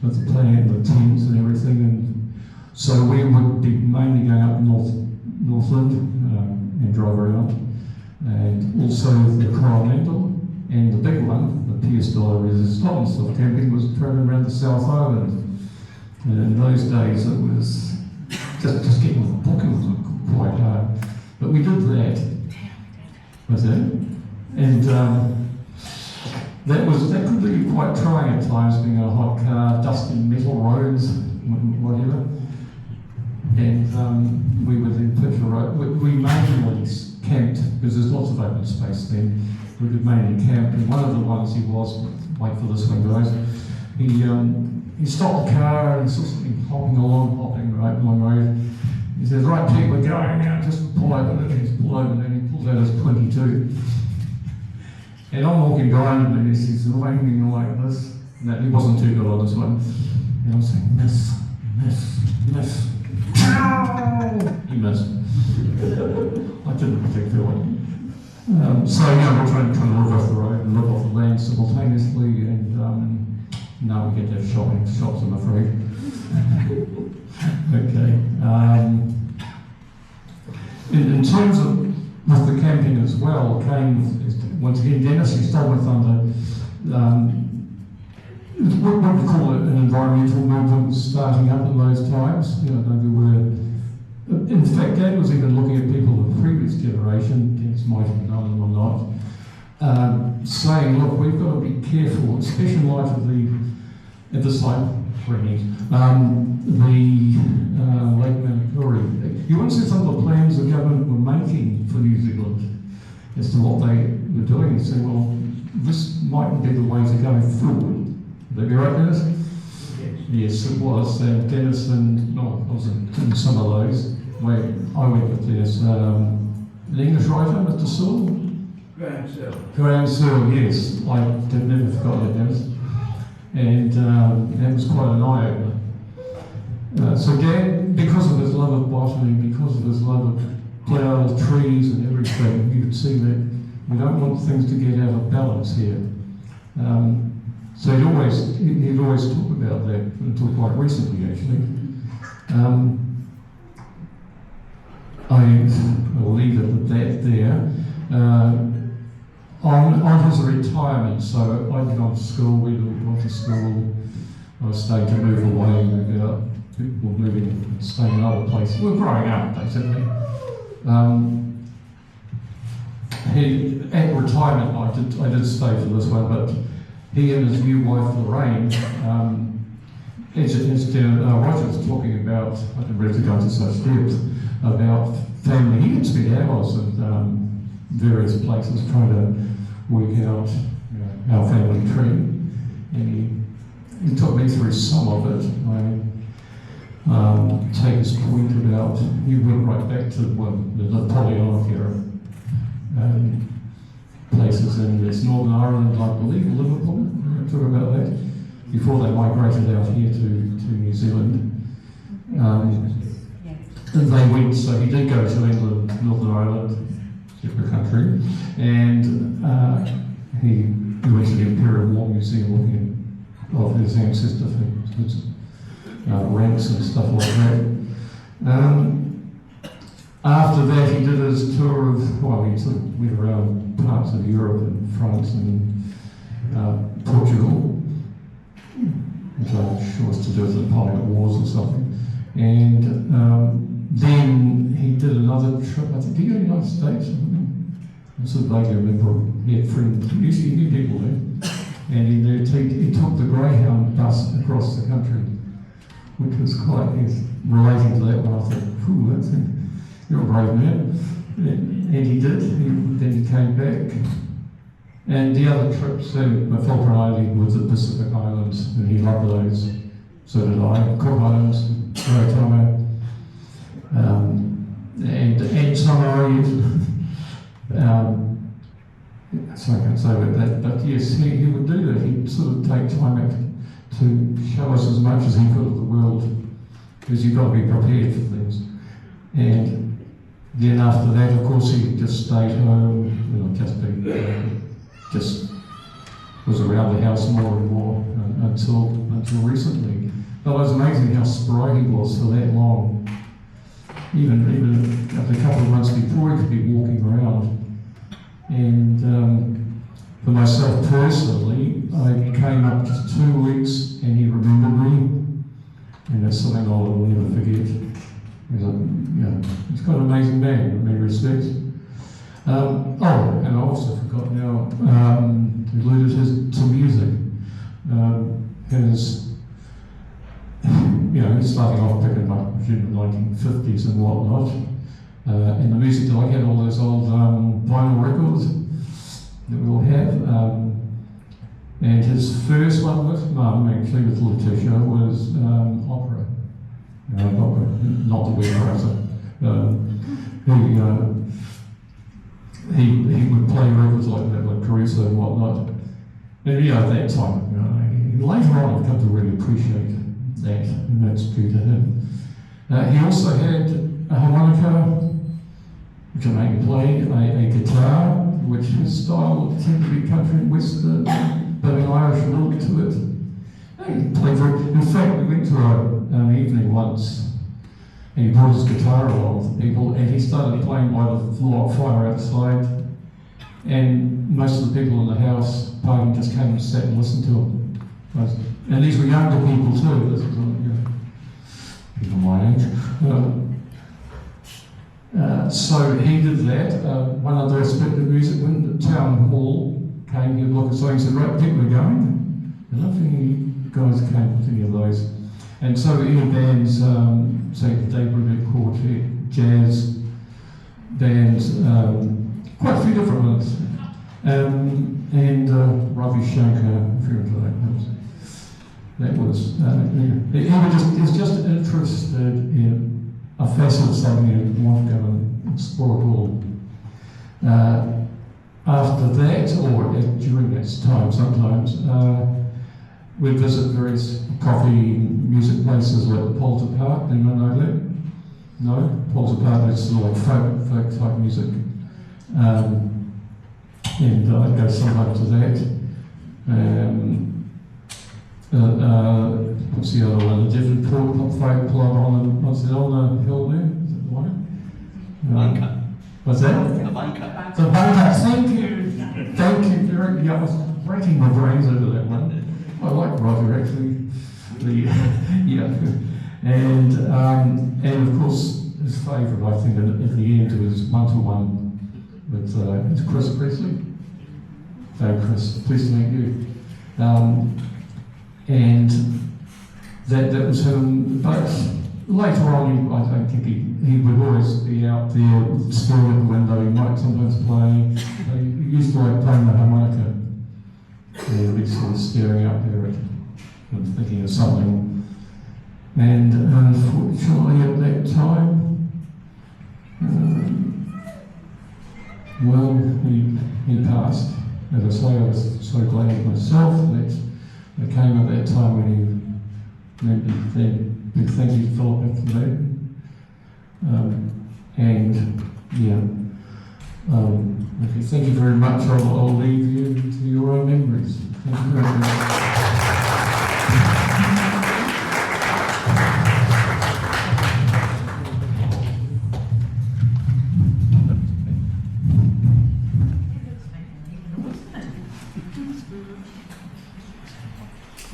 with the plan, the tents and everything. And so we would be mainly going up Northland and drive around, and also the Coromandel, and the big one, the Pierce Dollar Resistance of camping, was travelling around the South Island. And in those days it was just getting the booking was quite hard. But we did that. Was it? And that could be quite trying at times, being a hot car, dusty metal roads, whatever. And we would then pitch a road. We mainly camped, because there's lots of open space then. We could mainly camp, and one of the ones he was, wait for this one guys, he stopped the car and sort of hopping right along the road. He says, right Pete, we're going now, just pull over. And he's pulled over, and he pulls out his 22. And I'm walking behind him, and he's waving like this. And he wasn't too good on this one. And I'm saying, miss. He missed. I didn't particularly want. So yeah, we're trying to live off the road and live off the land simultaneously, and now we get to have shops, I'm afraid. Okay. In terms of with the camping as well, came once again, Dennis, you stole my thunder. What would we call it? An environmental movement was starting up in those times. You know, there were. In fact, Dad was even looking at people of the previous generation, Dennis might have known them or not, saying, look, we've got to be careful, especially in light of at this time, the Lake Manakuri. You want to see some of the plans the government were making for New Zealand as to what they were doing, and say, well, this mightn't be the way to go forward. Would that be right, Dennis? Yes, it was. Dennis and, no, I was in some of those. I went with Dennis. An English writer, Mr. Sewell? Graham Sewell, yes. I never forgot that, Dennis. And that was quite an eye-opener. So Dad, because of his love of botany, because of his love of flowers, trees and everything, you could see that we don't want things to get out of balance here. So he'd always talk about that until quite recently, actually. I will leave it at that there. On his retirement, so I'd gone to school, we'd all gone to school. I was starting to move away, people moving and staying in other places. We were growing up, basically. At retirement, I did stay for this one, but he and his new wife Lorraine Roger was talking about, I didn't really go into such depth, about family. He had spent hours at various places trying to work out our family tree. And he took me through some of it. I take his point about, he went right back to the Napoleonic era. Places in Northern Ireland, I believe, Liverpool, we're talking about that, before they migrated out here to New Zealand. And they went, so he did go to England, Northern Ireland, separate country, and he went to the Imperial War Museum looking of his ancestor, his ranks and stuff like that. After that, he did his tour of, he sort of went around parts of Europe and France and Portugal, which I'm sure was to do with the Napoleonic Wars or something. And then he did another trip, I think, did he go to the United States? I sort of vaguely remember he had friends, he knew people there. And he took the Greyhound bus across the country, which was quite, relating to that one, I thought, that's it. You're a brave man. And he did. Then he came back. And the other trips, Falkland Island was the Pacific Islands, and he loved those. So did I. Cook Islands, Rarotonga, and Samoa. So I can't say about that. But yes, he would do that. He'd sort of take time out to show us as much as he could of the world, because you've got to be prepared for things. And then after that, of course, he just stayed home, just was around the house more and more until recently. But it was amazing how spry he was for that long. Even a couple of months before, he could be walking around. And for myself personally, I came up just 2 weeks and he remembered me. And that's something I'll never forget. He's got an amazing man in many respects. And I also forgot now to allude to music. He's starting off picking up in the 1950s and whatnot. And the music that I had, all those old vinyl records that we all have. And his first one with Mum, actually with Letitia, was opera. Not the big opera. He would play records like that, like Caruso and whatnot. And at that time, later on I've come to really appreciate that, and that's due to him. He also had a harmonica, which I made him play, a guitar, which his style tended to be country and western, but an Irish look to it. He played in fact, we went to an evening once, and he brought his guitar along with people, and he started playing by the log fire outside, and most of the people in the house party just came and sat and listened to him. And these were younger people too. This was people my age. So he did that. One other aspect of music, when the town hall came, he'd look at something and said, right, people are going. And I don't think any guys came with any of those. And so any bands, say the Dave Brubeck Quartet, jazz bands, quite a few different ones. And Ravi Shankar, if you're into that. He was just interested in a facet of something he wanted to go and explore it all. After that, or during that time sometimes, we'd visit various coffee music places like the Polter Park. Anyone know that? No? Polter Park is sort of like folk type music. And I'd go sometimes to that. What's the other one? The Devonport Folk Club on the hill there? Is that the one? Bunker. What's that? The bunker. The bunker. Thank you. Thank you. I was breaking my brains over that one. I like Roger actually. And of course his favourite, I think, at the end was one-to-one with Chris Presley. Chris, pleased to meet you. And that was him. But later on, I don't think he would always be out there staring at the window. He might sometimes play. He used to like playing the harmonica. And he'd be sort of staring out there and thinking of something. And unfortunately, at that time, well, he passed. As I say, I was so glad myself that it came at that time when he made big thank you, Philip, for that. And yeah, okay, thank you very much. I'll leave you to your own memories. Thank you very much.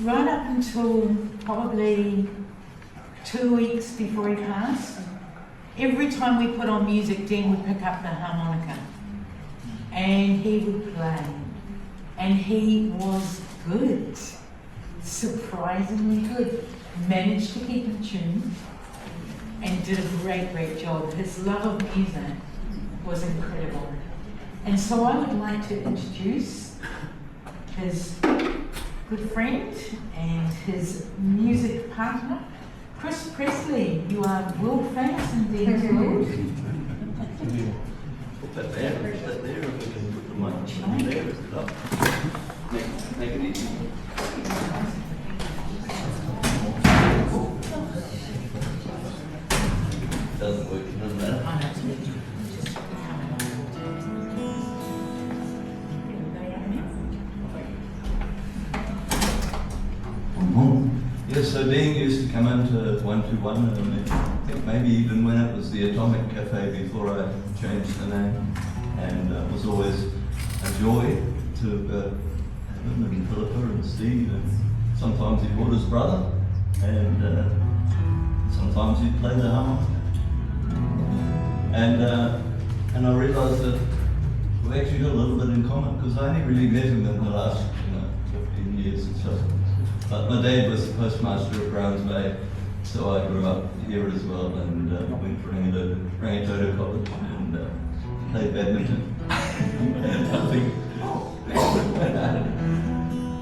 Right up until probably 2 weeks before he passed, every time we put on music, Dene would pick up the harmonica and he would play. And he was good, surprisingly good. Managed to keep in tune and did a great job. His love of music was incredible. And so I would like to introduce his good friend and his music partner, Chris Presley. You are world famous in Dene's world. Put that there, if we can put the mic there, is it up? Make it easy. Doesn't work, it doesn't matter. Yes, so Dene used to come into 121, and I think maybe even when it was the Atomic Cafe before I changed the name, and it was always a joy to have him and Philippa and Steve, and sometimes he brought his brother, and sometimes he'd play the harmonica. And I realised that we actually got a little bit in common, because I only really met him in the last 15 years or so. But my dad was the postmaster of Browns Bay, so I grew up here as well, and went to Rangitoto College and played badminton.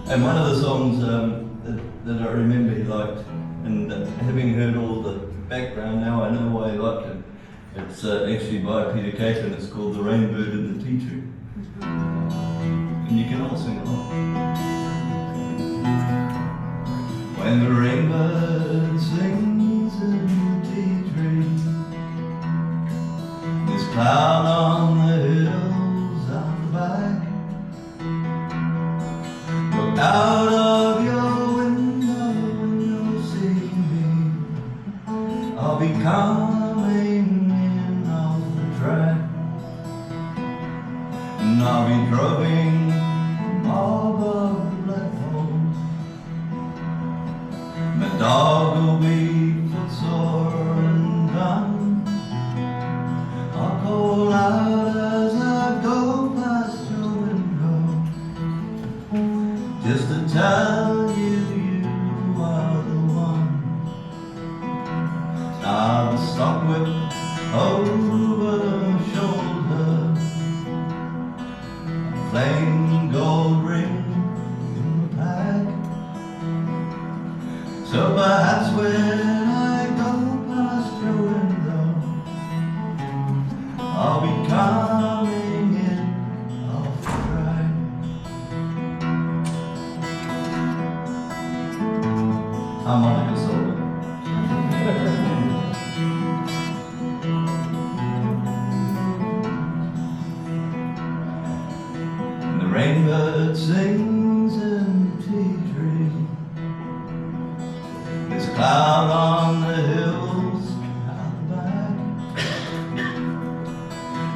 And one of the songs that I remember he liked, and having heard all the background now, I know why he liked it. It's actually by Peter Caton. It's called The Rainbird and the Tea Tree. And you can all sing along. When the rainbird sings in the tea tree, there's cloud on the hills out the back. Look out of your window and you'll see me. I'll be coming in off the track, and I'll be drumming all above the platform. My dog will be footsore and done. I'll call out as I go past your window, just to tell you are the one. Now the stock whip over my shoulder, a flame gold ring in the pack. So perhaps when I go past your window, I'll be coming in off the track. Harmonica solo. And the rainbird sings in the tea tree. There's a cloud on the hills out the back.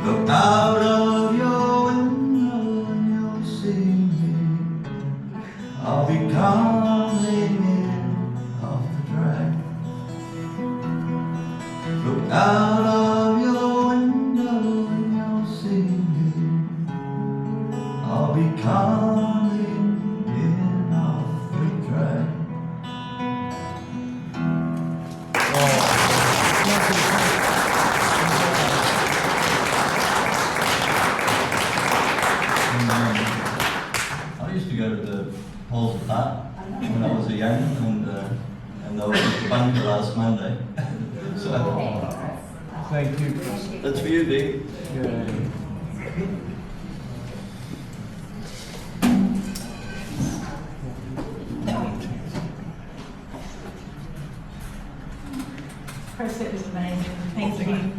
Look out of your window and you'll see me. I'll be coming in off the track. Look out of your window and you'll see me. I'll be coming in off the track. I used to go to the Paul's Park when I was a young, and they were at the bunker last Monday. So Thank you, Chris. that's for you, Dee. Chris, it was amazing. Thank you.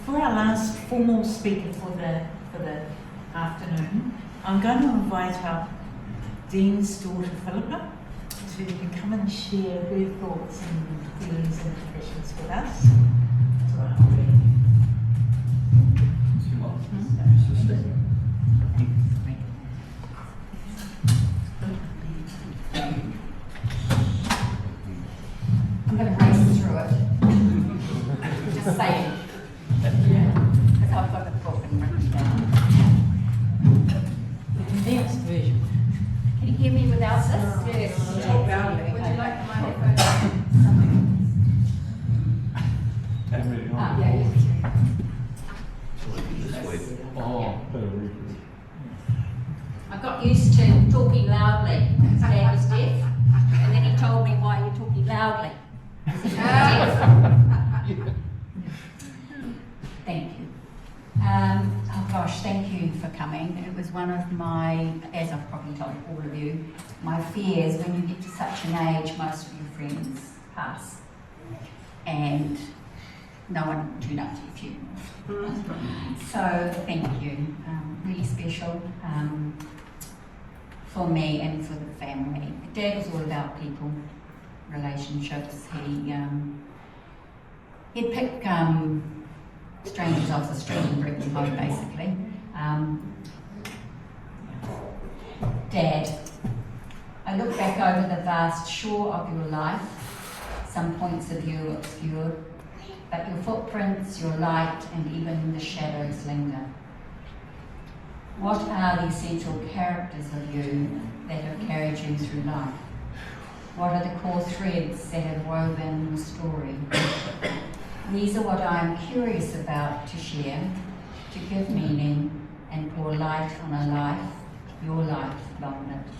For our last formal speaker for the afternoon, I'm going to invite up Dene's daughter Philippa to come and share her thoughts and feelings and impressions with us. So I'll read. I'm going to race through it. Just saying. Because I've got the book and written down. The condensed version. Can you hear me without this? Yes. Would you like the microphone? Yeah, you This way. Oh, better read I got used to talking loudly. His dad was deaf, and then he told me, why are you talking loudly? Thank you. Oh gosh, thank you for coming. It was one of my, as I've probably told all of you, my fears when you get to such an age, most of your friends pass. And no one would turn up to your funeral. So thank you. Really special for me and for the family. Dad was all about people, relationships. He'd pick strangers off the street and bring them home, basically. Dad, I look back over the vast shore of your life, some points of view obscured, but your footprints, your light, and even the shadows linger. What are the essential characters of you that have carried you through life? What are the core threads that have woven your story? These are what I am curious about to share, to give meaning and pour light on a life, your life, long lived.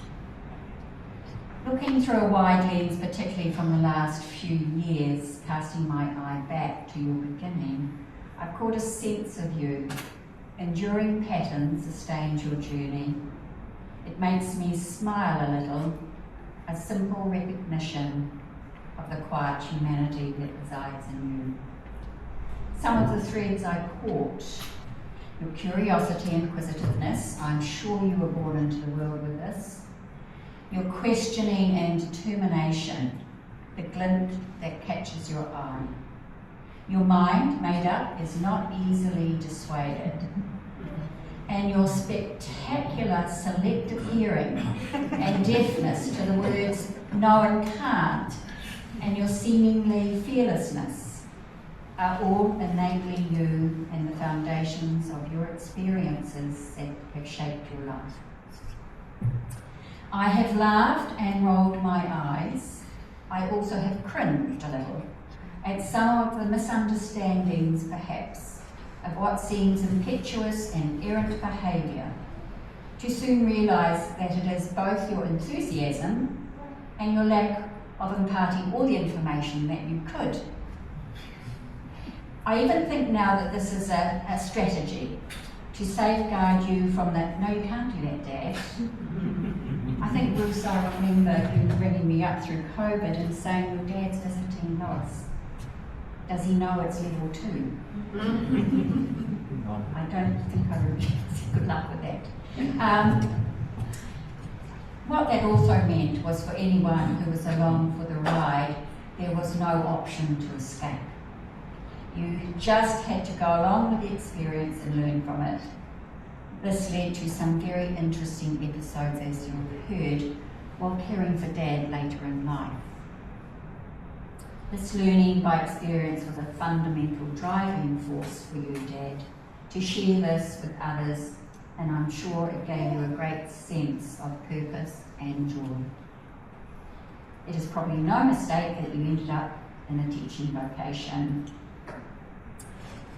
Looking through a wide lens, particularly from the last few years, casting my eye back to your beginning, I've caught a sense of you. Enduring patterns sustained your journey. It makes me smile a little, a simple recognition of the quiet humanity that resides in you. Some of the threads I caught, your curiosity and inquisitiveness, I'm sure you were born into the world with this, your questioning and determination, the glint that catches your eye. Your mind, made up, is not easily dissuaded. And your spectacular selective hearing and deafness to the words no and can't, and your seemingly fearlessness are all enabling you and the foundations of your experiences that have shaped your life. I have laughed and rolled my eyes. I also have cringed a little at some of the misunderstandings, perhaps, of what seems impetuous and errant behaviour, to soon realise that it is both your enthusiasm and your lack of imparting all the information that you could. I even think now that this is a strategy to safeguard you from the, no, you can't do that, Dad. I think also I remember you ringing me up through COVID and saying your dad's visiting Lois. Does he know it's level 2? I don't think I remember. Good luck with that. What that also meant was for anyone who was along for the ride, there was no option to escape. You just had to go along with the experience and learn from it. This led to some very interesting episodes, as you've heard, while caring for Dad later in life. This learning by experience was a fundamental driving force for you, Dad, to share this with others, and I'm sure it gave you a great sense of purpose and joy. It is probably no mistake that you ended up in a teaching vocation.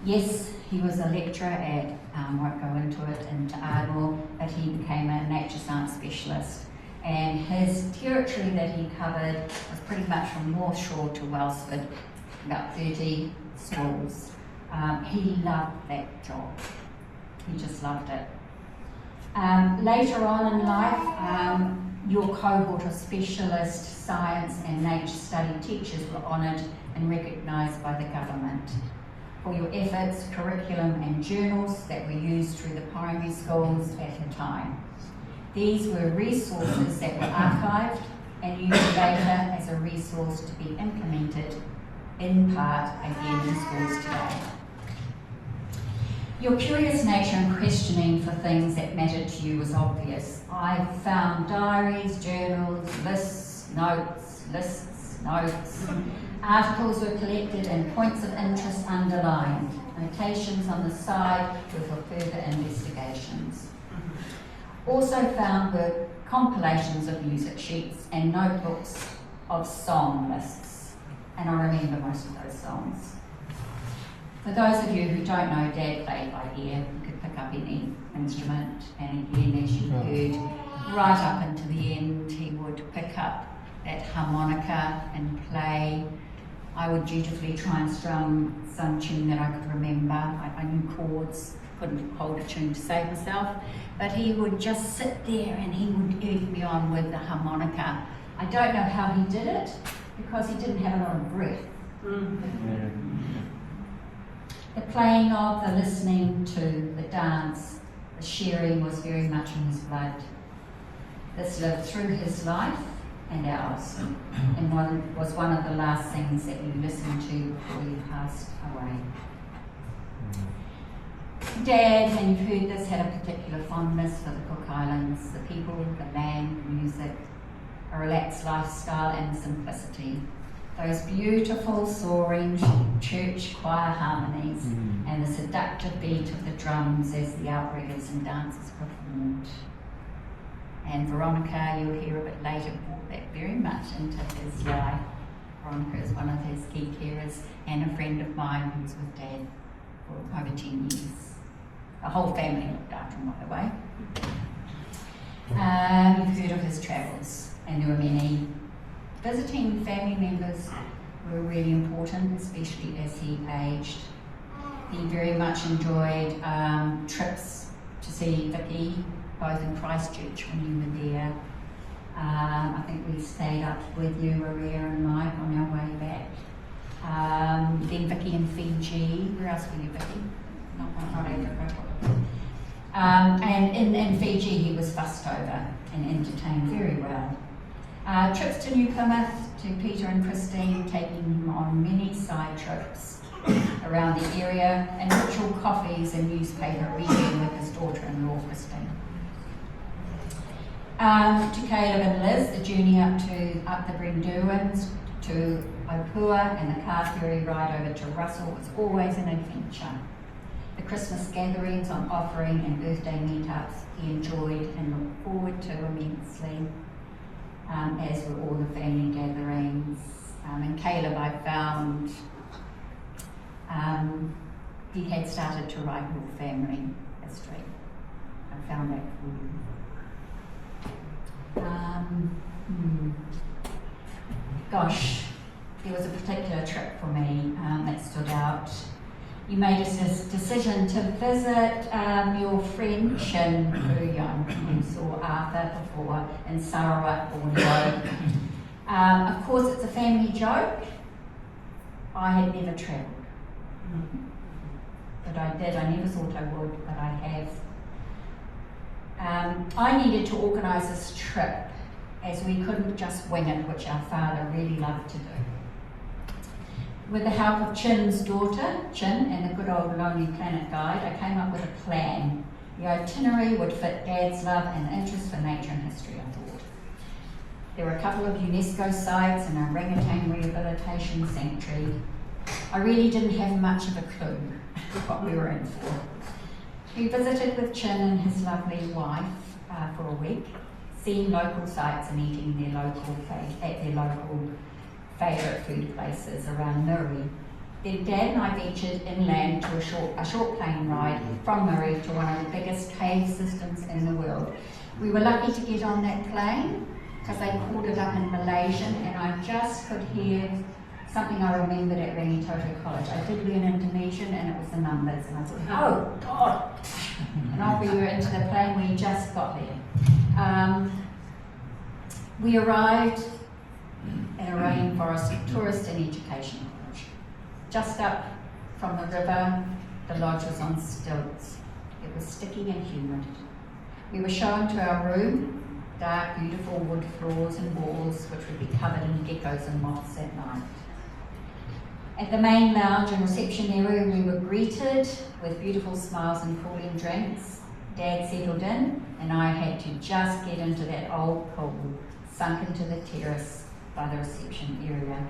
Yes, he was a lecturer at, won't go into it, into Ardmore, but he became a nature science specialist. And his territory that he covered was pretty much from North Shore to Wellsford, about 30 schools. He loved that job. He just loved it. Later on in life, your cohort of specialist science and nature study teachers were honoured and recognised by the government for your efforts, curriculum and journals that were used through the primary schools at the time. These were resources that were archived and used later as a resource to be implemented in part again in schools today. Your curious nature and questioning for things that mattered to you was obvious. I found diaries, journals, lists, notes. Articles were collected and points of interest underlined. Notations on the side were for further investigations. Also found were compilations of music sheets and notebooks of song lists. And I remember most of those songs. For those of you who don't know, Dad played by ear. He could pick up any instrument, and again, as you heard, right up into the end, he would pick up that harmonica and play. I would dutifully try and strum some tune that I could remember. I knew chords, couldn't hold a tune to save myself, but he would just sit there and he would urge me on with the harmonica. I don't know how he did it, because he didn't have a lot of breath. The playing of, the listening to, the dance, the sharing was very much in his blood. This lived through his life and ours, and was one of the last things that you listened to before you passed away. Dad, and you've heard this, had a particular fondness for the Cook Islands, the people, the land, the music, a relaxed lifestyle and simplicity. Those beautiful soaring church choir harmonies and the seductive beat of the drums as the outriggers and dancers performed. And Veronica, you'll hear a bit later, brought that very much into his life. Veronica is one of his key carers and a friend of mine who was with Dad for over 10 years. The whole family looked after him, by the way. You've heard of his travels, and there were many. Visiting family members were really important, especially as he aged. He very much enjoyed trips to see Vicky, both in Christchurch when you were there. I think we stayed up with you, Maria and Mike, on our way back. Then Vicky in Fiji. Where else were you, Vicky? Not Africa. And in Fiji he was fussed over and entertained very well. Trips to New Plymouth, to Peter and Christine, taking him on many side trips around the area, and ritual coffees and newspaper reading with his daughter-in-law Christine. To Caleb and Liz, the journey up the Brindewins to Opua and the car ferry ride over to Russell was always an adventure. The Christmas gatherings on offering and birthday meetups he enjoyed and looked forward to immensely. As were all the family gatherings. And Caleb, I found, he had started to write your family history. I found that cool. Gosh, there was a particular trip for me that stood out. You made a decision to visit your friend Shin Kuyong, who saw Arthur before in Sarawak, Borneo. Of course, it's a family joke. I had never travelled, but I did. I never thought I would, but I have. I needed to organise this trip, as we couldn't just wing it, which our father really loved to do. With the help of Chin's daughter, Chin, and the good old Lonely Planet guide, I came up with a plan. The itinerary would fit Dad's love and interest for nature and history, I thought. There were a couple of UNESCO sites and a orangutan rehabilitation sanctuary. I really didn't have much of a clue what we were in for. We visited with Chin and his lovely wife for a week, seeing local sites and eating at their local favourite food places around Nuri, Then Dad and I ventured inland to a short plane ride from Murray to one of the biggest cave systems in the world. We were lucky to get on that plane because they called it up in Malaysian, and I just could hear something I remembered at Rangitoto College. I did learn Indonesian, and it was the numbers, and I thought, oh God! And off we were into the plane. We just got there. We arrived at a rainforest tourist and education college. Just up from the river, the lodge was on stilts. It was sticky and humid. We were shown to our room, dark, beautiful wood floors and walls which would be covered in geckos and moths at night. At the main lounge and reception area, we were greeted with beautiful smiles and cooling drinks. Dad settled in, and I had to just get into that old pool, sunk into the terrace by the reception area.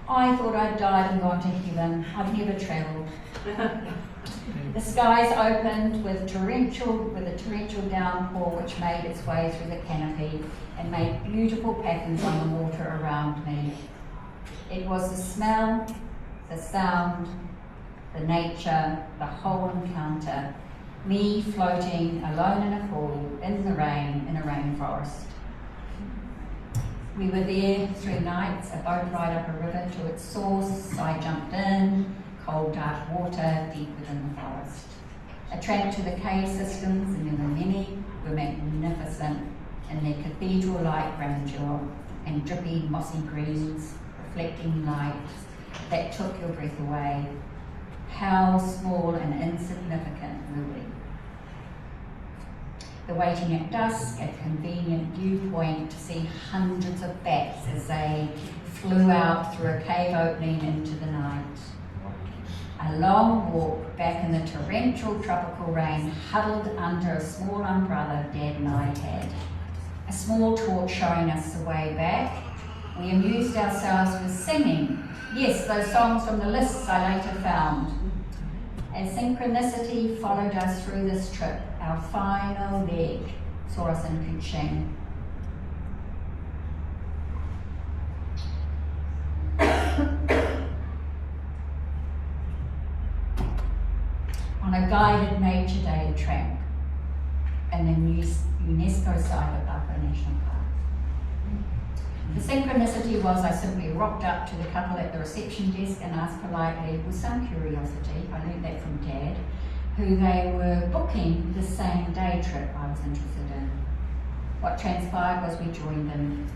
I thought I'd died and gone to heaven. I've never travelled. The skies opened with a torrential downpour which made its way through the canopy and made beautiful patterns on the water around me. It was the smell, the sound, the nature, the whole encounter. Me floating alone in a pool, in the rain, in a rainforest. We were there 3 nights, a boat ride up a river to its source. I jumped in, cold dark water deep within the forest. A tramp to the cave systems, and there were many, were magnificent in their cathedral-like grandeur and drippy mossy greens, reflecting light that took your breath away. How small and insignificant were we? The waiting at dusk at a convenient viewpoint to see hundreds of bats as they flew out through a cave opening into the night. A long walk back in the torrential tropical rain, huddled under a small umbrella Dad and I had. A small torch showing us the way back. We amused ourselves with singing. Yes, those songs from the lists I later found. And synchronicity followed us through this trip. Our final leg saw us in Kuching. On a guided Nature Day tramp in the UNESCO site of Buffalo National Park. The synchronicity was I simply rocked up to the couple at the reception desk and asked politely, with some curiosity, I learned that from Dad, who they were booking the same day trip I was interested in. What transpired was we joined them.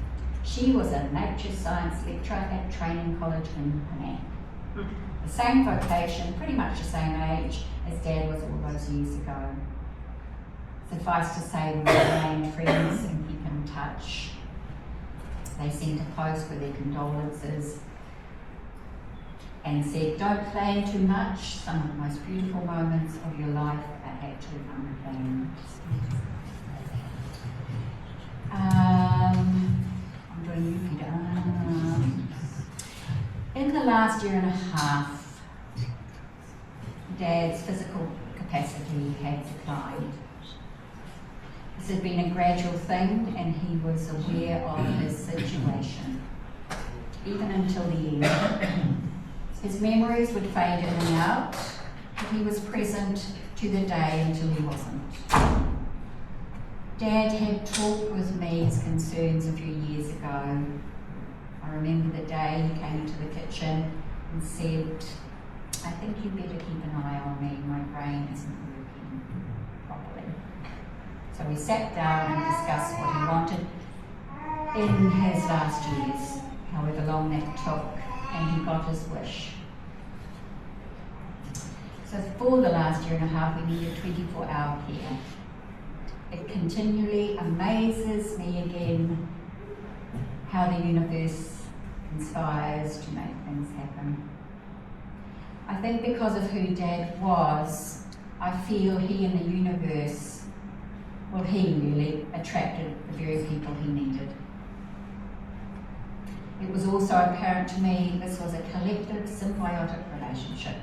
She was a nature science lecturer at Training College in Penang. The same vocation, pretty much the same age as Dad was all those years ago. Suffice to say, we remained friends and keep in touch. They sent a post with their condolences and said, don't plan too much. Some of the most beautiful moments of your life are actually unplanned. I'm doing you, Peter. In the last year and a half, Dad's physical capacity had declined. This had been a gradual thing, and he was aware of his situation, even until the end. His memories would fade in and out, but he was present to the day until he wasn't. Dad had talked with me his concerns a few years ago. I remember the day he came into the kitchen and said, I think you'd better keep an eye on me, my brain isn't working properly. So we sat down and discussed what he wanted in his last years, however long that took, and he got his wish. So for the last year and a half, we needed 24-hour care. It continually amazes me again how the universe conspires to make things happen. I think because of who Dad was, I feel he and the universe, well, he really attracted the very people he needed. It was also apparent to me this was a collective, symbiotic relationship.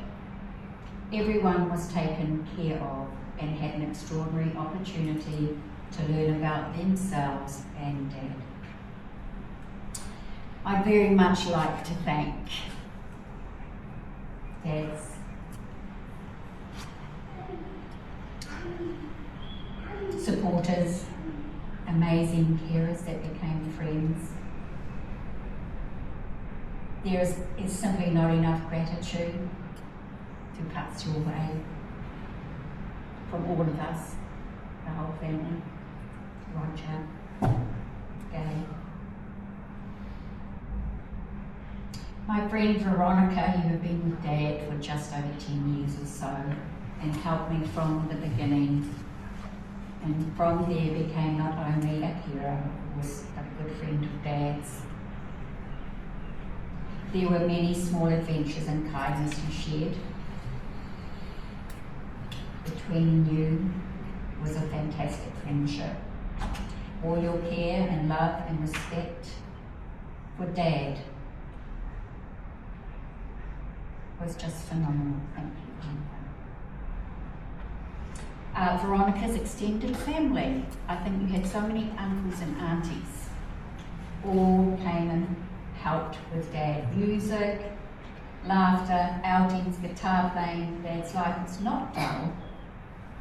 Everyone was taken care of and had an extraordinary opportunity to learn about themselves and Dad. I'd very much like to thank Dad's supporters, amazing carers that became friends. There is simply not enough gratitude to pass your way from all of us, the whole family, Roger, Gay. My friend Veronica, you have been with Dad for just over 10 years or so and helped me from the beginning. And from there became not only a carer, but was a good friend of Dad's. There were many small adventures and kindness you shared. Between you was a fantastic friendship. All your care and love and respect for Dad was just phenomenal. Thank you. Veronica's extended family. I think you had so many uncles and aunties. All came and helped with Dad. Music, laughter, outings, guitar playing. Dad's life was not dull,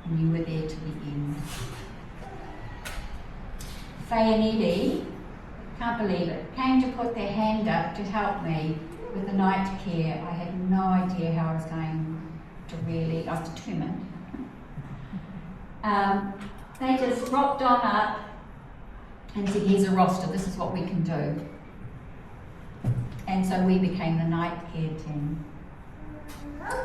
and you were there to the end. Faye and Eddie, can't believe it, came to put their hand up to help me with the night care. I had no idea how I was going to really, I was determined. They just rocked on up and said, here's a roster, this is what we can do. And so we became the night care team.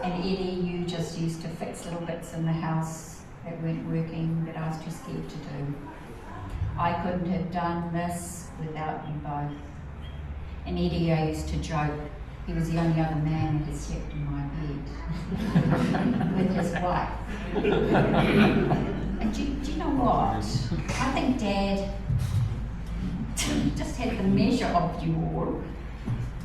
And Eddie, you just used to fix little bits in the house that weren't working, that I was too scared to do. I couldn't have done this without you both. And Eddie, I used to joke, he was the only other man that had slept in my bed with his wife. And do you know what? I think Dad just had the measure of you all.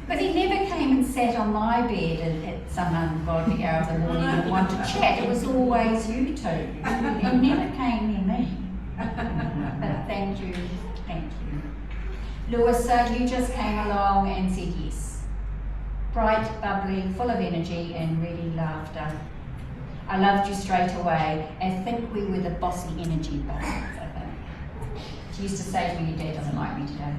But he never came and sat on my bed at some ungodly hour of the morning and wanted to chat. It was always you two. He never came near me. But thank you, thank you. Louisa, you just came along and said yes. Bright, bubbly, full of energy and ready laughter. I loved you straight away. I think we were the bossy energy buds, I think. She used to say to me, your dad doesn't like me today.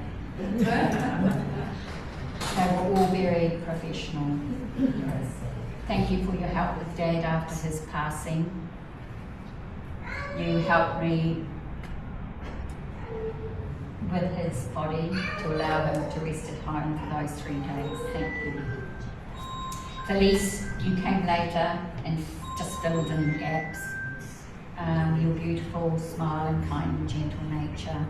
They were all very professional. Thank you for your help with Dad after his passing. You helped me with his body to allow him to rest at home for those 3 days. Thank you. Felice, you came later and just filled in the gaps. Your beautiful smile and kind and gentle nature.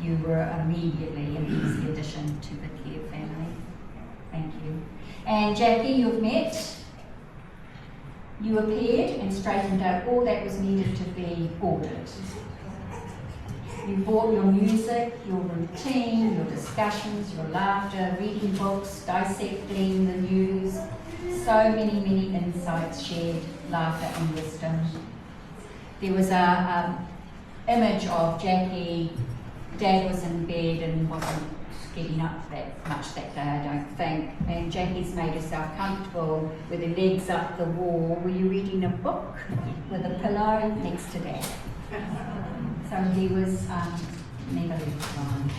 You were immediately an easy addition to the care family. Thank you. And Jackie, you've met. You appeared and straightened out all that was needed to be ordered. You brought your music, your routine, your discussions, your laughter, reading books, dissecting the news. So many, many insights shared, laughter and wisdom. There was a image of Jackie. Dad was in bed and wasn't getting up that much that day, I don't think. And Jackie's made herself comfortable with her legs up the wall. Were you reading a book with a pillow next to Dad? So he was never left alone.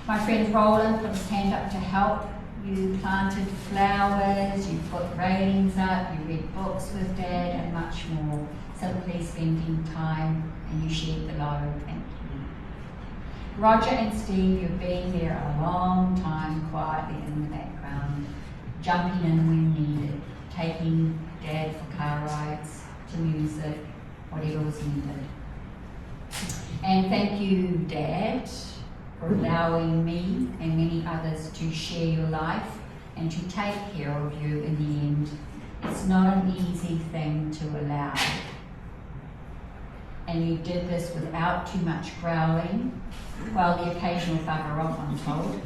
My friend Roland put his hand up to help. You planted flowers, you put railings up, you read books with Dad and much more. Simply spending time, and you shared the load. Thank you. Roger and Steve, you've been there a long time, quietly in the background, jumping in when needed, taking Dad for car rides, to music, whatever was needed. And thank you, Dad, for allowing me and many others to share your life and to take care of you in the end. It's not an easy thing to allow. And you did this without too much growling. Well, the occasional bugger off, I'm told.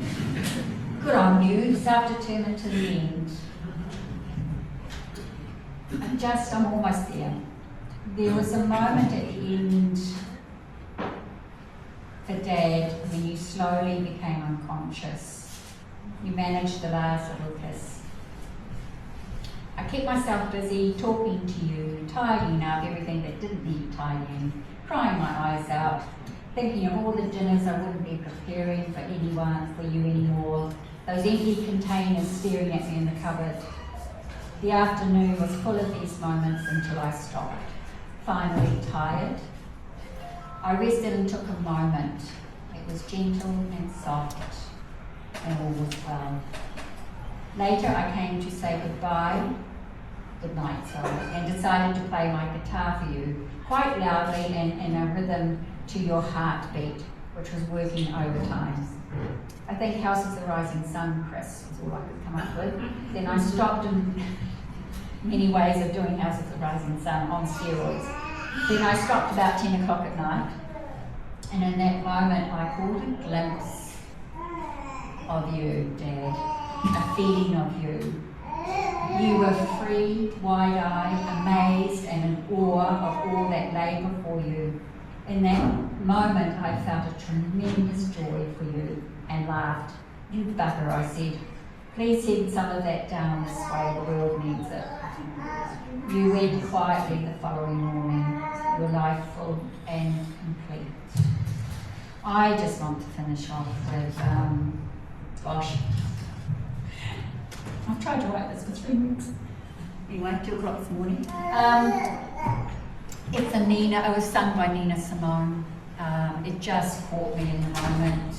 Good on you, self-determined to the end. I'm almost there. There was a moment at the end for Dad when you slowly became unconscious. You managed the last little kiss. I kept myself busy talking to you, tidying up everything that didn't need tidying, crying my eyes out, thinking of all the dinners I wouldn't be preparing for anyone, for you anymore, those empty containers staring at me in the cupboard. The afternoon was full of these moments until I stopped, finally tired. I rested and took a moment. It was gentle and soft, and all was well. Later I came to say good night, and decided to play my guitar for you, quite loudly and in a rhythm to your heartbeat, which was working overtime. I think House of the Rising Sun, Chris, was all I could come up with. Then I stopped in many ways of doing House of the Rising Sun on steroids. Then I stopped about 10 o'clock at night, and in that moment I caught a glimpse of you, Dad, a feeling of you. You were free, wide-eyed, amazed and in awe of all that lay before you. In that moment I felt a tremendous joy for you and laughed. You bugger, I said. Please send some of that down this way, the world needs it. You went quietly the following morning, your life full and complete. I just want to finish off with, gosh, I've tried to write this for 3 weeks. Anyway, 2 o'clock this morning. It's a Nina, it was sung by Nina Simone. It just caught me in the moment.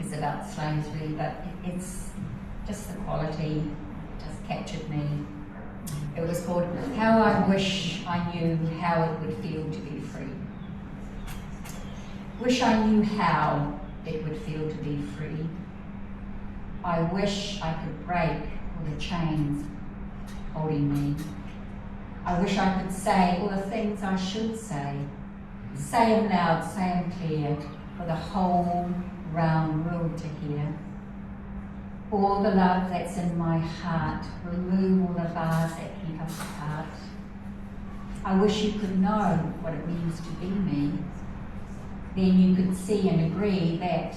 It's about slavery, but it's just the quality, just captured me. It was called How I Wish I Knew How It Would Feel to Be Free. Wish I knew how it would feel to be free. I wish I could break all the chains holding me. I wish I could say all the things I should say them loud, say them clear, for the whole round world to hear. All the love that's in my heart, remove all the bars that keep us apart. I wish you could know what it means to be me. Then you could see and agree that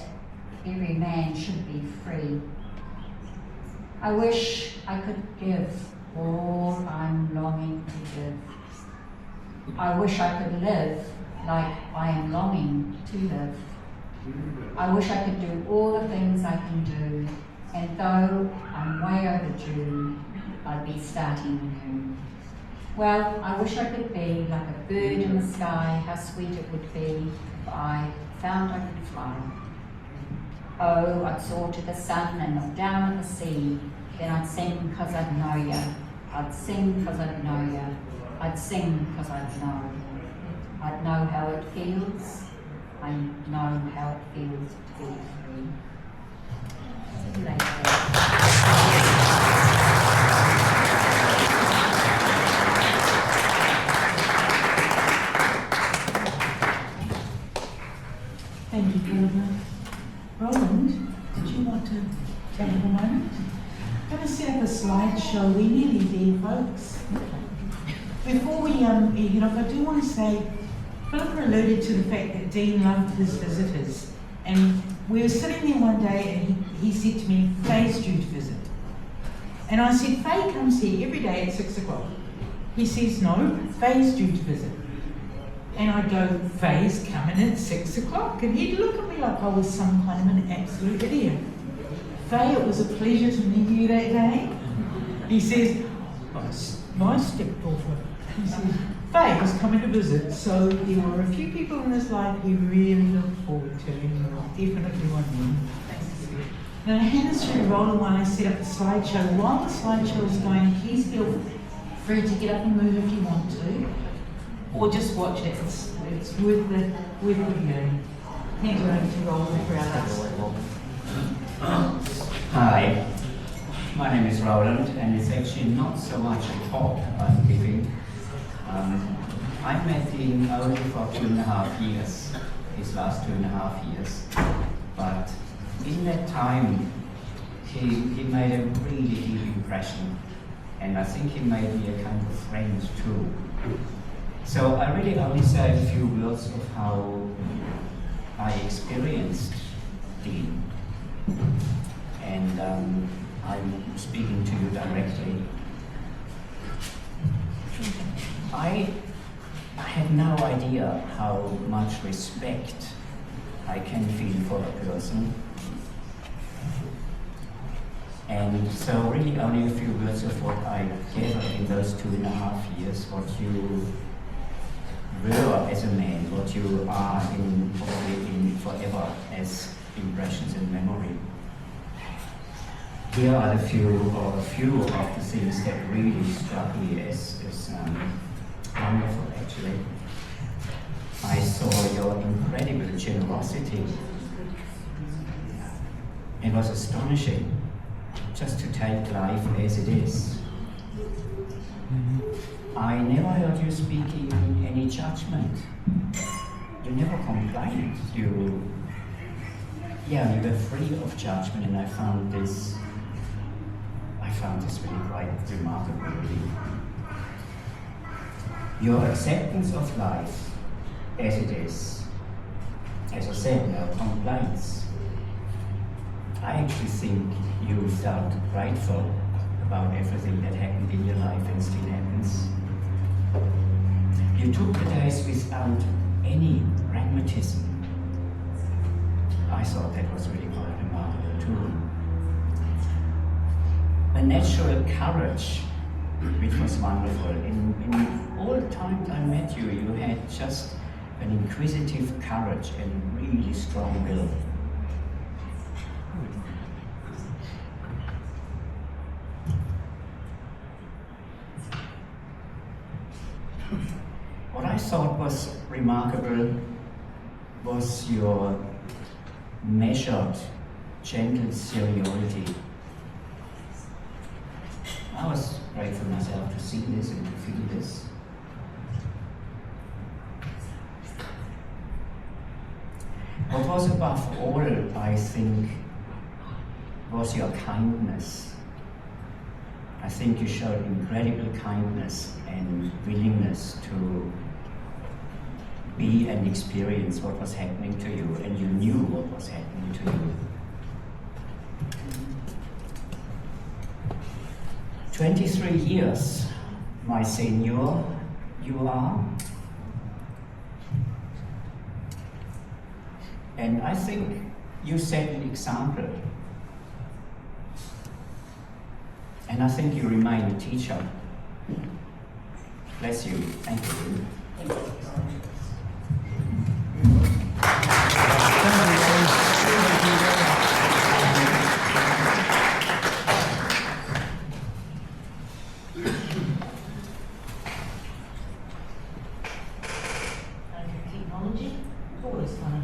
every man should be free. I wish I could give all I'm longing to give. I wish I could live like I am longing to live. I wish I could do all the things I can do, and though I'm way overdue, I'd be starting anew. Well, I wish I could be like a bird in the sky, how sweet it would be if I found I could fly. Oh, I'd soar to the sun and look down at the sea, then I'd sing 'cause I'd know ya. I'd sing 'cause I'd know ya. I'd sing 'cause I'd know. I'd know how it feels. I know how it feels to be free. See you later. Thank you, Gilda. Roland, did you want to take a moment? I'm going to set up a slideshow. We're nearly there, folks. Before we head off, I do want to say, Philippa alluded to the fact that Dean loved his visitors. And we were sitting there one day and he said to me, Faye's due to visit. And I said, Faye comes here every day at 6 o'clock. He says, no, Faye's due to visit. And I go, Faye's coming at 6 o'clock. And he'd look at me like I was some kind of an absolute idiot. Faye, it was a pleasure to meet you that day. He says, my stepdaughter. He says, Faye was coming to visit, so there were a few people in his life he really looked forward to, and you were definitely one of them. Now, to hand us through Roland while I set up the slideshow. While the slideshow is going, please feel free to get up and move if you want to, or just watch it. It's worth the viewing. Hand it over to Roland for our last. Hi, my name is Roland, and it's actually not so much a talk I'm giving. I met him only for 2.5 years, his last 2.5 years. But in that time, he made a really deep impression, and I think he made me a kind of friend too. So I really only say a few words of how I experienced Dene. And I'm speaking to you directly. I have no idea how much respect I can feel for a person. And so really only a few words of what I gathered in those 2.5 years, what you were as a man, what you are probably in forever as impressions and memory. Here are a few of the things that really struck me as wonderful, actually. I saw your incredible generosity. It was astonishing just to take life as it is. I never heard you speaking any judgment. You never complained. You were free of judgment, and I found this really quite remarkable, really. Your acceptance of life as it is, as I said, no complaints. I actually think you felt grateful about everything that happened in your life and still happens. You took the days without any pragmatism. I thought that was really quite remarkable too. A natural courage, which was wonderful. In all the times I met you, you had just an inquisitive courage and really strong will. What I thought was remarkable was your measured, gentle superiority. I was grateful myself to see this and to feel this. What was above all, I think, was your kindness. I think you showed incredible kindness and willingness to be and experience what was happening to you, and you knew what was happening to you. 23 years, my senior, you are. And I think you set an example. And I think you remain a teacher. Bless you. Thank you. Technology, always funny.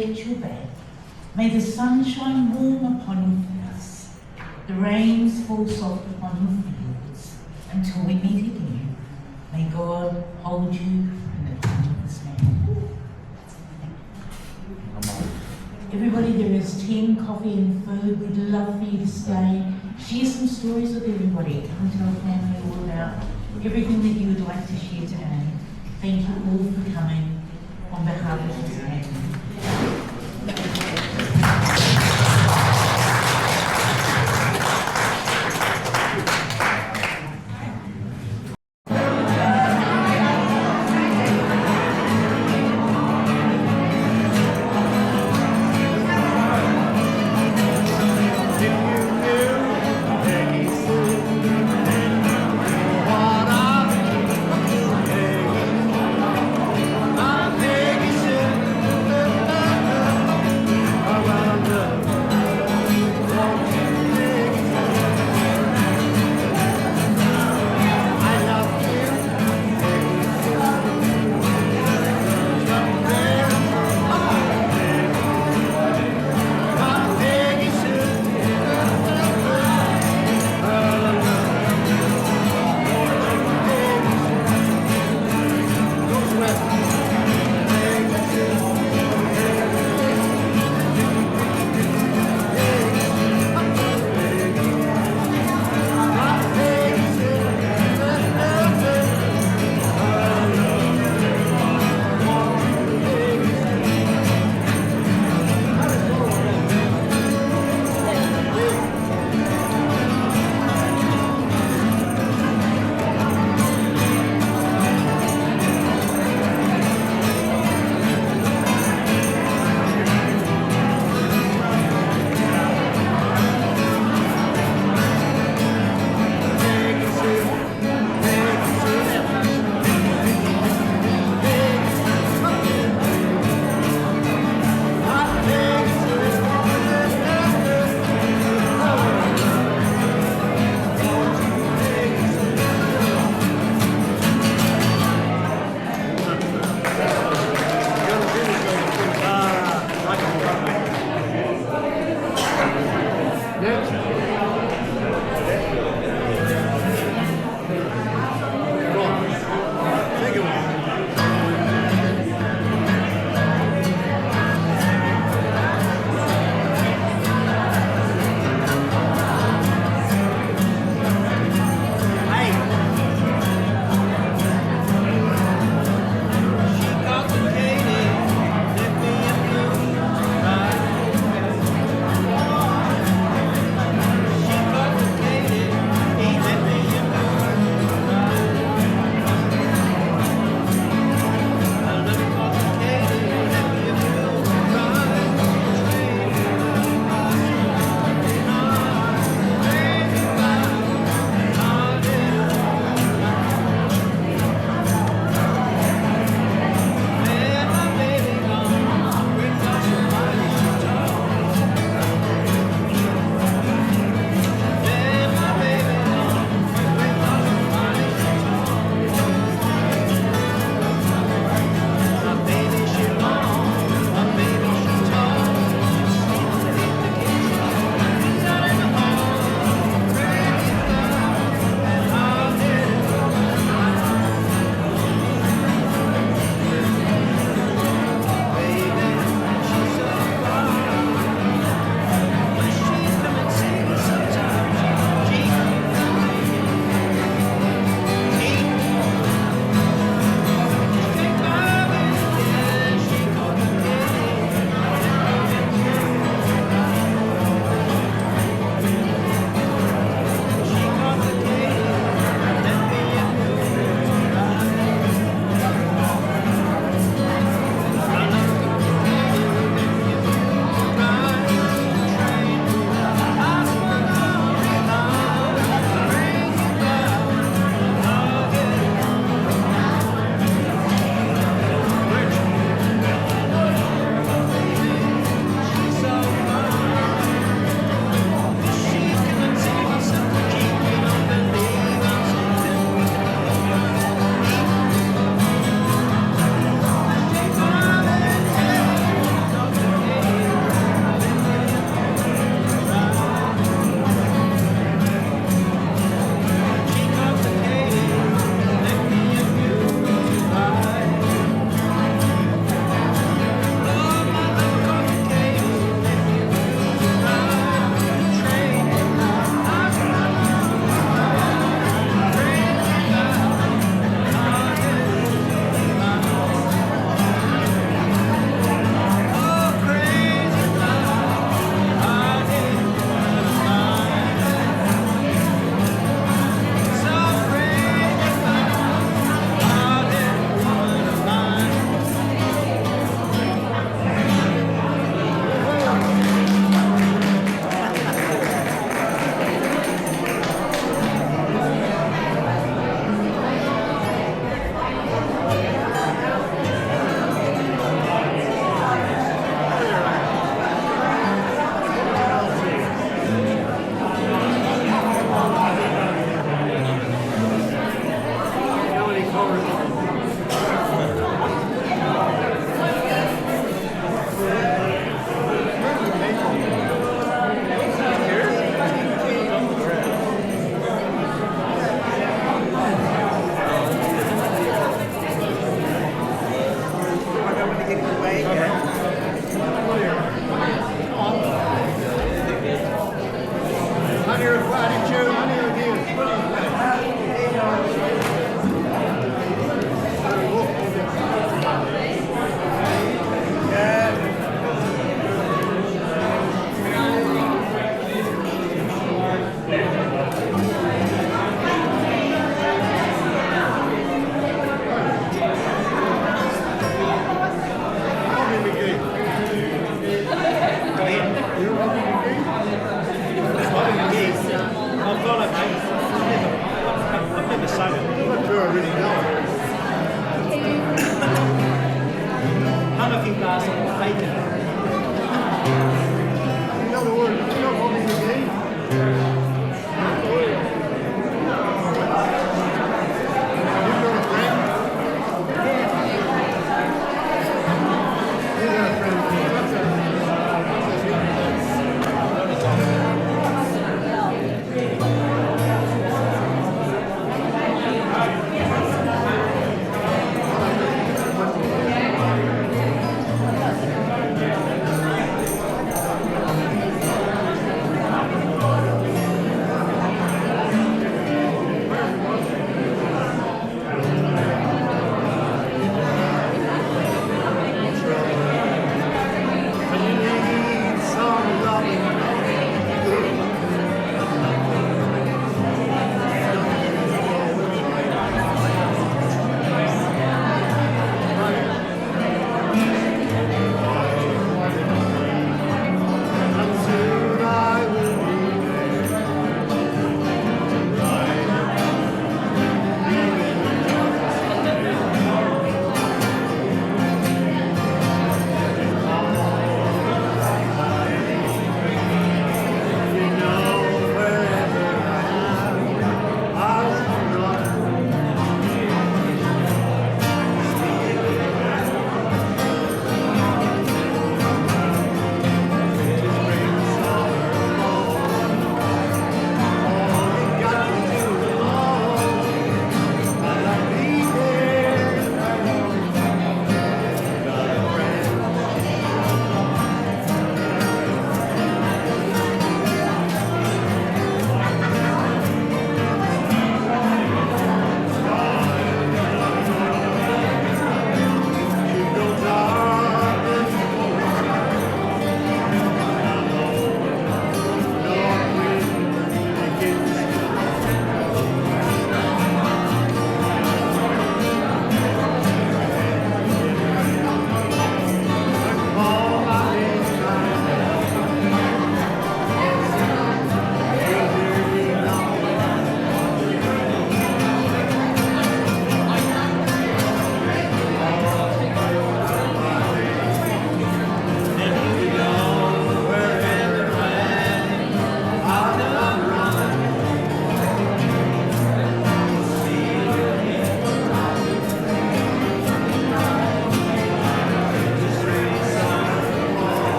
stay at your back. May the sun shine warm upon your face, the rains fall soft upon your fields, until we meet again. May God hold you in the palm of his hand. Everybody, there is tea and coffee and food. We'd love for you to stay. Share some stories with everybody. Come tell family all about everything that you would like to share today. Thank you all for coming on behalf of his family.